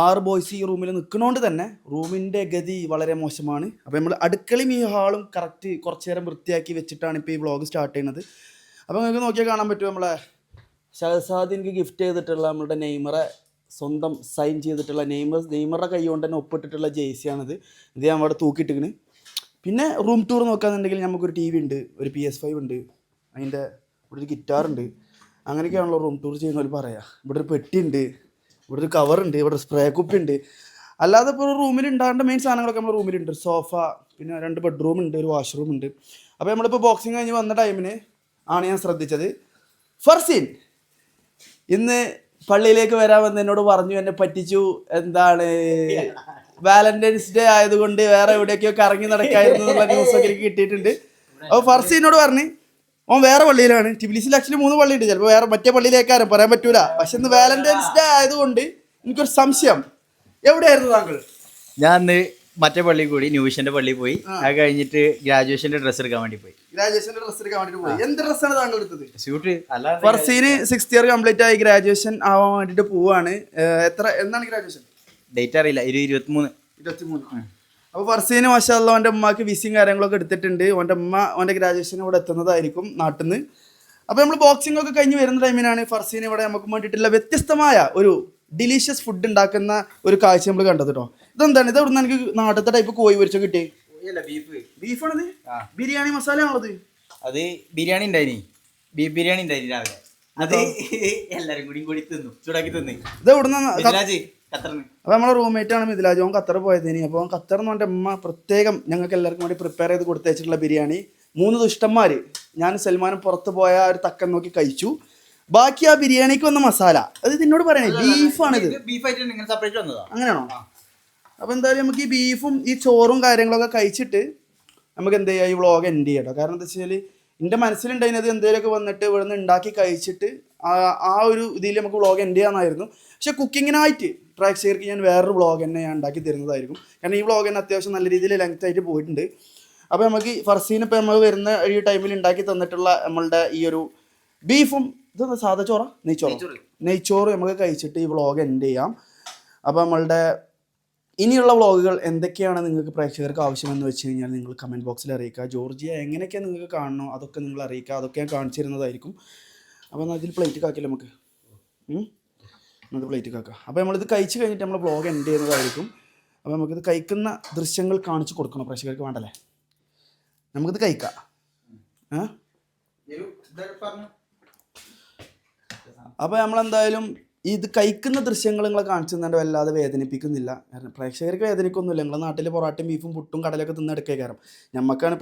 S1: 6 ബോയ്സ് ഈ റൂമിൽ നിൽക്കുന്നതുകൊണ്ട് തന്നെ റൂമിൻ്റെ ഗതി വളരെ മോശമാണ്. അപ്പോൾ നമ്മൾ അടുക്കളയും ഈ ഹാളും കറക്റ്റ് കുറച്ച് നേരം വൃത്തിയാക്കി വെച്ചിട്ടാണ് ഇപ്പോൾ ഈ വ്ളോഗ് സ്റ്റാർട്ട് ചെയ്യുന്നത്. അപ്പോൾ നിങ്ങൾക്ക് നോക്കിയാൽ കാണാൻ പറ്റും നമ്മളെ ഷഹസാദ് എനിക്ക് ഗിഫ്റ്റ് ചെയ്തിട്ടുള്ള നമ്മളുടെ നെയ്മറെ സ്വന്തം സൈൻ ചെയ്തിട്ടുള്ള നെയ്മറുടെ കൈ കൊണ്ട് തന്നെ ഒപ്പിട്ടിട്ടുള്ള ജേഴ്സിയാണിത്. ഇത് ഞാൻ അവിടെ തൂക്കിയിട്ടിരിക്കണ്. പിന്നെ റൂം ടൂർ നോക്കുകയാണെന്നുണ്ടെങ്കിൽ നമുക്കൊരു TV ഉണ്ട്, ഒരു PS5 ഉണ്ട്, അതിൻ്റെ ഇവിടെ ഒരു ഗിറ്റാറുണ്ട്. അങ്ങനെയൊക്കെയാണല്ലോ റൂം ടൂർ ചെയ്യുന്നവർ പറയാം. ഇവിടെ ഒരു പെട്ടിയുണ്ട്, ഇവിടെ ഒരു കവറുണ്ട്, ഇവിടെ ഒരു സ്പ്രേ കുപ്പി ഉണ്ട്. അല്ലാതെ ഇപ്പോൾ റൂമിൽ ഉണ്ടാകേണ്ട മെയിൻ സാധനങ്ങളൊക്കെ നമ്മുടെ റൂമിലുണ്ട്. സോഫ, പിന്നെ 2 ബെഡ്റൂം ഉണ്ട്, ഒരു വാഷ്റൂം ഉണ്ട്. അപ്പോൾ നമ്മളിപ്പോൾ ബോക്സിങ് കഴിഞ്ഞ് വന്ന ടൈമിന്
S2: ആണ് ഞാൻ ശ്രദ്ധിച്ചത്. ഫർസീൻ ഇന്ന് പള്ളിയിലേക്ക് വരാമെന്ന് എന്നോട് പറഞ്ഞു, എന്നെ പറ്റിച്ചു. എന്താണ് വാലന്റൈൻസ് ഡേ ആയതുകൊണ്ട് വേറെ എവിടെയൊക്കെയോ കറങ്ങി നടക്കായിരുന്നു എന്നുള്ള ന്യൂസൊക്കെ എനിക്ക് കിട്ടിയിട്ടുണ്ട്. അപ്പോൾ ഫർസീനോട് പറഞ്ഞ് ഓൻ വേറെ പള്ളിയിലാണ്. ടിബിലിസിൽ ആക്ച്വലി 3 പള്ളിയുണ്ട്, ചിലപ്പോൾ വേറെ മറ്റേ പള്ളിയിലേക്കാരും പറയാൻ പറ്റൂല. പക്ഷെ ഇന്ന് വാലന്റൈൻസ് ഡേ ആയതുകൊണ്ട് എനിക്കൊരു സംശയം, എവിടെയായിരുന്നു താങ്കൾ?
S6: ഞാൻ അന്ന് മറ്റേ പള്ളിയിൽ കൂടി ന്യൂവിഷന്റെ പള്ളിയിൽ പോയി. അത് കഴിഞ്ഞിട്ട് ഗ്രാജുവേഷന്റെ ഡ്രസ്സ് എടുക്കാൻ വേണ്ടി പോയി.
S2: ഗ്രാജുവേഷന്റെ ഡ്രസ്സ് എടുക്കാൻ വേണ്ടി പോയി. എന്ത് ഡ്രസ്സാണ് താങ്കൾ എടുത്തത്?
S6: സ്യൂട്ട്. അല്ല
S2: ഫർസീന് 6th ഇയർ കംപ്ലീറ്റ് ആയി ഗ്രാജുവേഷൻ ആവാൻ വേണ്ടിട്ട് പോവാണ്. എന്നാണ് ഗ്രാജുവേഷൻ?
S6: ഡേറ്റ് അറിയില്ല, 23.
S2: അപ്പോൾ ഫർസീന് മാഷാഅല്ലാഹ് അവൻ്റെ ഉമ്മാക്ക് വിസിയും കാര്യങ്ങളൊക്കെ എടുത്തിട്ടുണ്ട്. അവൻ്റെ ഉമ്മ അവൻ്റെ ഗ്രാജുവേഷൻ ഇവിടെ എത്തുന്നതായിരിക്കും നാട്ടിൽ നിന്ന്. അപ്പോൾ നമ്മൾ ബോക്സിംഗ് ഒക്കെ കഴിഞ്ഞ് വരുന്ന ടൈമിനാണ് ഫർസീന് ഇവിടെ നമുക്ക് വേണ്ടിയിട്ടുള്ള വ്യത്യസ്തമായ ഒരു ഡിലീഷ്യസ് ഫുഡ് ഉണ്ടാക്കുന്ന ഒരു കാഴ്ച നമ്മൾ കണ്ടത് കേട്ടോ. ഇതെന്താണ്? ഇത് ഇവിടുന്ന് എനിക്ക് നാട്ടിലത്തെ ടൈപ്പ് കോഴി പൊരിച്ചോ കിട്ടി? ബീഫാണത്? ബിരിയാണി മസാല ആണത്?
S6: അത് ബിരിയാണി ഉണ്ടായിനി, ബീഫ് ബിരിയാണി ഉണ്ടായിനി രാവിലെ. അത് എല്ലാരും കൂടി തിന്നു, ചൂടാക്കി തിന്നു.
S2: ഇത് ഇവിടുന്ന്
S6: ഖത്തറിന്.
S2: അപ്പോൾ നമ്മളെ റൂംമേറ്റ് ആണ് മിഥിലാജ്. അവൻ ഖത്തർ പോയതിന്. അപ്പോൾ ഖത്തറിൽ നിന്ന് എൻ്റെ അമ്മ പ്രത്യേകം ഞങ്ങൾക്ക് എല്ലാവർക്കും വേണ്ടി പ്രിപ്പയർ ചെയ്ത് കൊടുത്തയച്ചിട്ടുള്ള ബിരിയാണി 3 ദുഷ്ടന്മാർ ഞാൻ സൽമാനും പുറത്ത് പോയ ഒരു തക്കം നോക്കി കഴിച്ചു. ബാക്കി ആ ബിരിയാണിക്ക് വന്ന മസാല അത് ഇതിനോട് പറയണേ ബീഫാണിത്. അങ്ങനെയാണോ? അപ്പോൾ എന്തായാലും നമുക്ക് ഈ ബീഫും ഈ ചോറും കാര്യങ്ങളൊക്കെ കഴിച്ചിട്ട് നമുക്ക് എന്ത് ചെയ്യാം, ഈ വ്ളോഗ് എൻഡ് ചെയ്യാം കേട്ടോ. കാരണം എന്താ വെച്ചാൽ എൻ്റെ മനസ്സിലുണ്ടായിരുന്നത് എന്തെങ്കിലുമൊക്കെ വന്നിട്ട് ഇവിടെ നിന്ന് ഉണ്ടാക്കി കഴിച്ചിട്ട് ആ ഒരു ഇതിൽ നമുക്ക് വ്ളോഗ് എൻഡ് ചെയ്യാമെന്നായിരുന്നു. പക്ഷേ കുക്കിങ്ങിനായിട്ട് പ്രേക്ഷകർക്ക് ഞാൻ വേറൊരു വ്ളോഗ് തന്നെ ഞാൻ ഉണ്ടാക്കി തരുന്നതായിരിക്കും. കാരണം ഈ വ്ളോഗ് തന്നെ അത്യാവശ്യം നല്ല രീതിയിൽ ലെങ്ത് ആയിട്ട് പോയിട്ടുണ്ട്. അപ്പോൾ നമുക്ക് ഫർസീന് ഇപ്പോൾ നമ്മൾ വരുന്ന ഈ ടൈമിൽ ഉണ്ടാക്കി തന്നിട്ടുള്ള നമ്മളുടെ ഈ ഒരു ബീഫും ഇതൊന്ന് സാധാ ചോറ നെയ്ച്ചോറ് നമുക്ക് കഴിച്ചിട്ട് ഈ വ്ളോഗ് എൻഡ് ചെയ്യാം. അപ്പോൾ നമ്മളുടെ ഇനിയുള്ള വ്ളോഗുകൾ എന്തൊക്കെയാണ് നിങ്ങൾക്ക് പ്രേക്ഷകർക്ക് ആവശ്യമെന്ന് വെച്ച് കഴിഞ്ഞാൽ നിങ്ങൾ കമൻറ്റ് ബോക്സിൽ അറിയിക്കുക. ജോർജിയ എങ്ങനെയൊക്കെ നിങ്ങൾക്ക് കാണണോ അതൊക്കെ നിങ്ങൾ അറിയിക്കുക. അതൊക്കെ ഞാൻ കാണിച്ചു തരുന്നതായിരിക്കും. അപ്പോൾ എന്നാൽ അതിൽ പ്ലേറ്റ് കാക്കില്ല നമുക്ക് പ്ലേറ്റ് കാക്കാം. അപ്പോൾ നമ്മളിത് കഴിച്ച് കഴിഞ്ഞിട്ട് നമ്മൾ വ്ളോഗ് എൻഡ് ചെയ്യുന്നതായിരിക്കും. അപ്പോൾ നമുക്കിത് കഴിക്കുന്ന ദൃശ്യങ്ങൾ കാണിച്ചു കൊടുക്കണം പ്രേക്ഷകർക്ക്, വേണ്ടല്ലേ? നമുക്കിത് കഴിക്കാം. അപ്പോൾ നമ്മളെന്തായാലും ഇത് കഴിക്കുന്ന ദൃശ്യങ്ങൾ നിങ്ങളെ കാണിച്ചു തന്നേണ്ട വല്ലാതെ വേദനിപ്പിക്കുന്നില്ല. കാരണം പ്രേക്ഷകർക്ക് വേദനിക്കൊന്നുമില്ല. നിങ്ങളുടെ നാട്ടിൽ പൊറാട്ടയും ബീഫും പുട്ടും കടലൊക്കെ തിന്നെടുക്കുക. കാരണം നമുക്കാണ്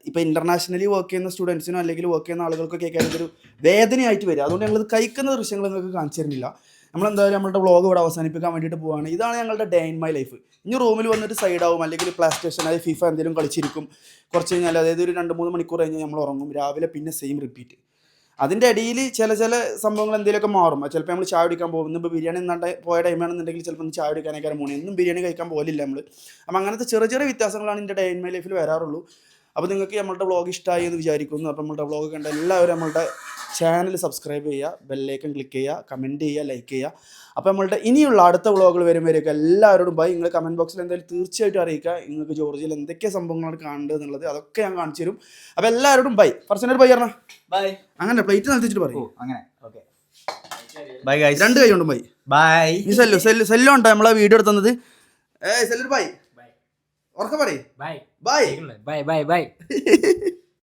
S2: ഇപ്പോൾ ഇൻ്റർനാഷണലി വർക്ക് ചെയ്യുന്ന സ്റ്റുഡൻസിനോ അല്ലെങ്കിൽ വർക്ക് ചെയ്യുന്ന ആളുകൾക്കൊക്കെ ആയിരിക്കും ഇതൊരു വേദനയായിട്ട് വരിക. അതുകൊണ്ട് ഞങ്ങളിത് കഴിക്കുന്ന ദൃശ്യങ്ങൾ നിങ്ങൾക്ക് കാണിച്ചു തരുന്നില്ല. നമ്മളെന്തായാലും നമ്മളുടെ വ്ളോഗ് ഇവിടെ അവസാനിപ്പിക്കാൻ വേണ്ടിയിട്ട് പോവുകയാണ്. ഇതാണ് ഞങ്ങളുടെ ഡേ ഇൻ മൈ ലൈഫ്. ഇനി റൂമിൽ വന്നിട്ട് സൈഡാവും, അല്ലെങ്കിൽ പ്ലേ സ്റ്റേഷൻ അതായത് ഫിഫ എന്തെങ്കിലും കളിച്ചിരിക്കും. കുറച്ച് കഴിഞ്ഞാൽ അതായത് ഒരു 2-3 മണിക്കൂർ കഴിഞ്ഞാൽ നമ്മൾ ഉറങ്ങും. രാവിലെ പിന്നെ സെയിം റിപ്പീറ്റ്. അതിൻ്റെ ഇടയിൽ ചില സംഭവങ്ങൾ എന്തെങ്കിലുമൊക്കെ മാറും. ചിലപ്പോൾ നമ്മൾ ചായ കുടിക്കാൻ പോകും. ഇന്നിപ്പോൾ ബിരിയാണി പോയ ടൈമാണെന്നുണ്ടെങ്കിൽ ചിലപ്പോൾ ഒന്ന് ചായ കുടിക്കാനൊക്കെ മൂന്ന് എന്നും ബിരിയാണി കഴിക്കാൻ പോലില്ല നമ്മൾ. അപ്പം അങ്ങനത്തെ ചെറിയ വ്യത്യാസങ്ങളാണ് എൻ്റെ ഡേ ഇൻ മൈ ലൈഫിൽ വരാറുള്ളൂ. അപ്പോൾ നിങ്ങൾക്ക് നമ്മളുടെ വ്ളോഗ് ഇഷ്ടമായി എന്ന് വിചാരിക്കുന്നു. അപ്പോൾ നമ്മളുടെ വ്ളോഗ് കണ്ട എല്ലാവരും നമ്മളുടെ ചാനൽ സബ്സ്ക്രൈബ് ചെയ്യുക, ബെല്ലൈക്കൺ ക്ലിക്ക് ചെയ്യുക, കമൻറ്റ് ചെയ്യുക, ലൈക്ക് ചെയ്യുക. അപ്പോൾ നമ്മളുടെ ഇനിയുള്ള അടുത്ത വ്ളോഗുകൾ വരുമ്പോഴേക്കും എല്ലാവരോടും ബൈ. നിങ്ങൾ കമൻറ്റ് ബോക്സിൽ എന്തായാലും തീർച്ചയായിട്ടും അറിയിക്കുക നിങ്ങൾക്ക് ജോർജിയയിൽ എന്തൊക്കെ സംഭവങ്ങളാണ് കാണേണ്ടത് എന്നുള്ളത്. അതൊക്കെ ഞാൻ കാണിച്ചു തരും. അപ്പോൾ എല്ലാവരോടും ബൈ. ഫർസീനോട് ബൈ പറഞ്ഞാൽ
S6: ബൈ.
S2: അങ്ങനെ പ്ലേറ്റ് നിർത്തിച്ചിട്ട് പറയും.
S6: അങ്ങനെ ഓക്കെ. Bye guys.
S2: 2 കൈ കൊണ്ടും ബൈ.
S6: ബൈ.
S2: ഈ സെല്ലോ ഉണ്ടോ നമ്മളെ വീഡിയോ എടുത്തുന്നത്? സെല്ലൊരു ബൈ. ഉറക്കെ പറയും.
S4: Bye
S2: bye
S4: bye bye bye.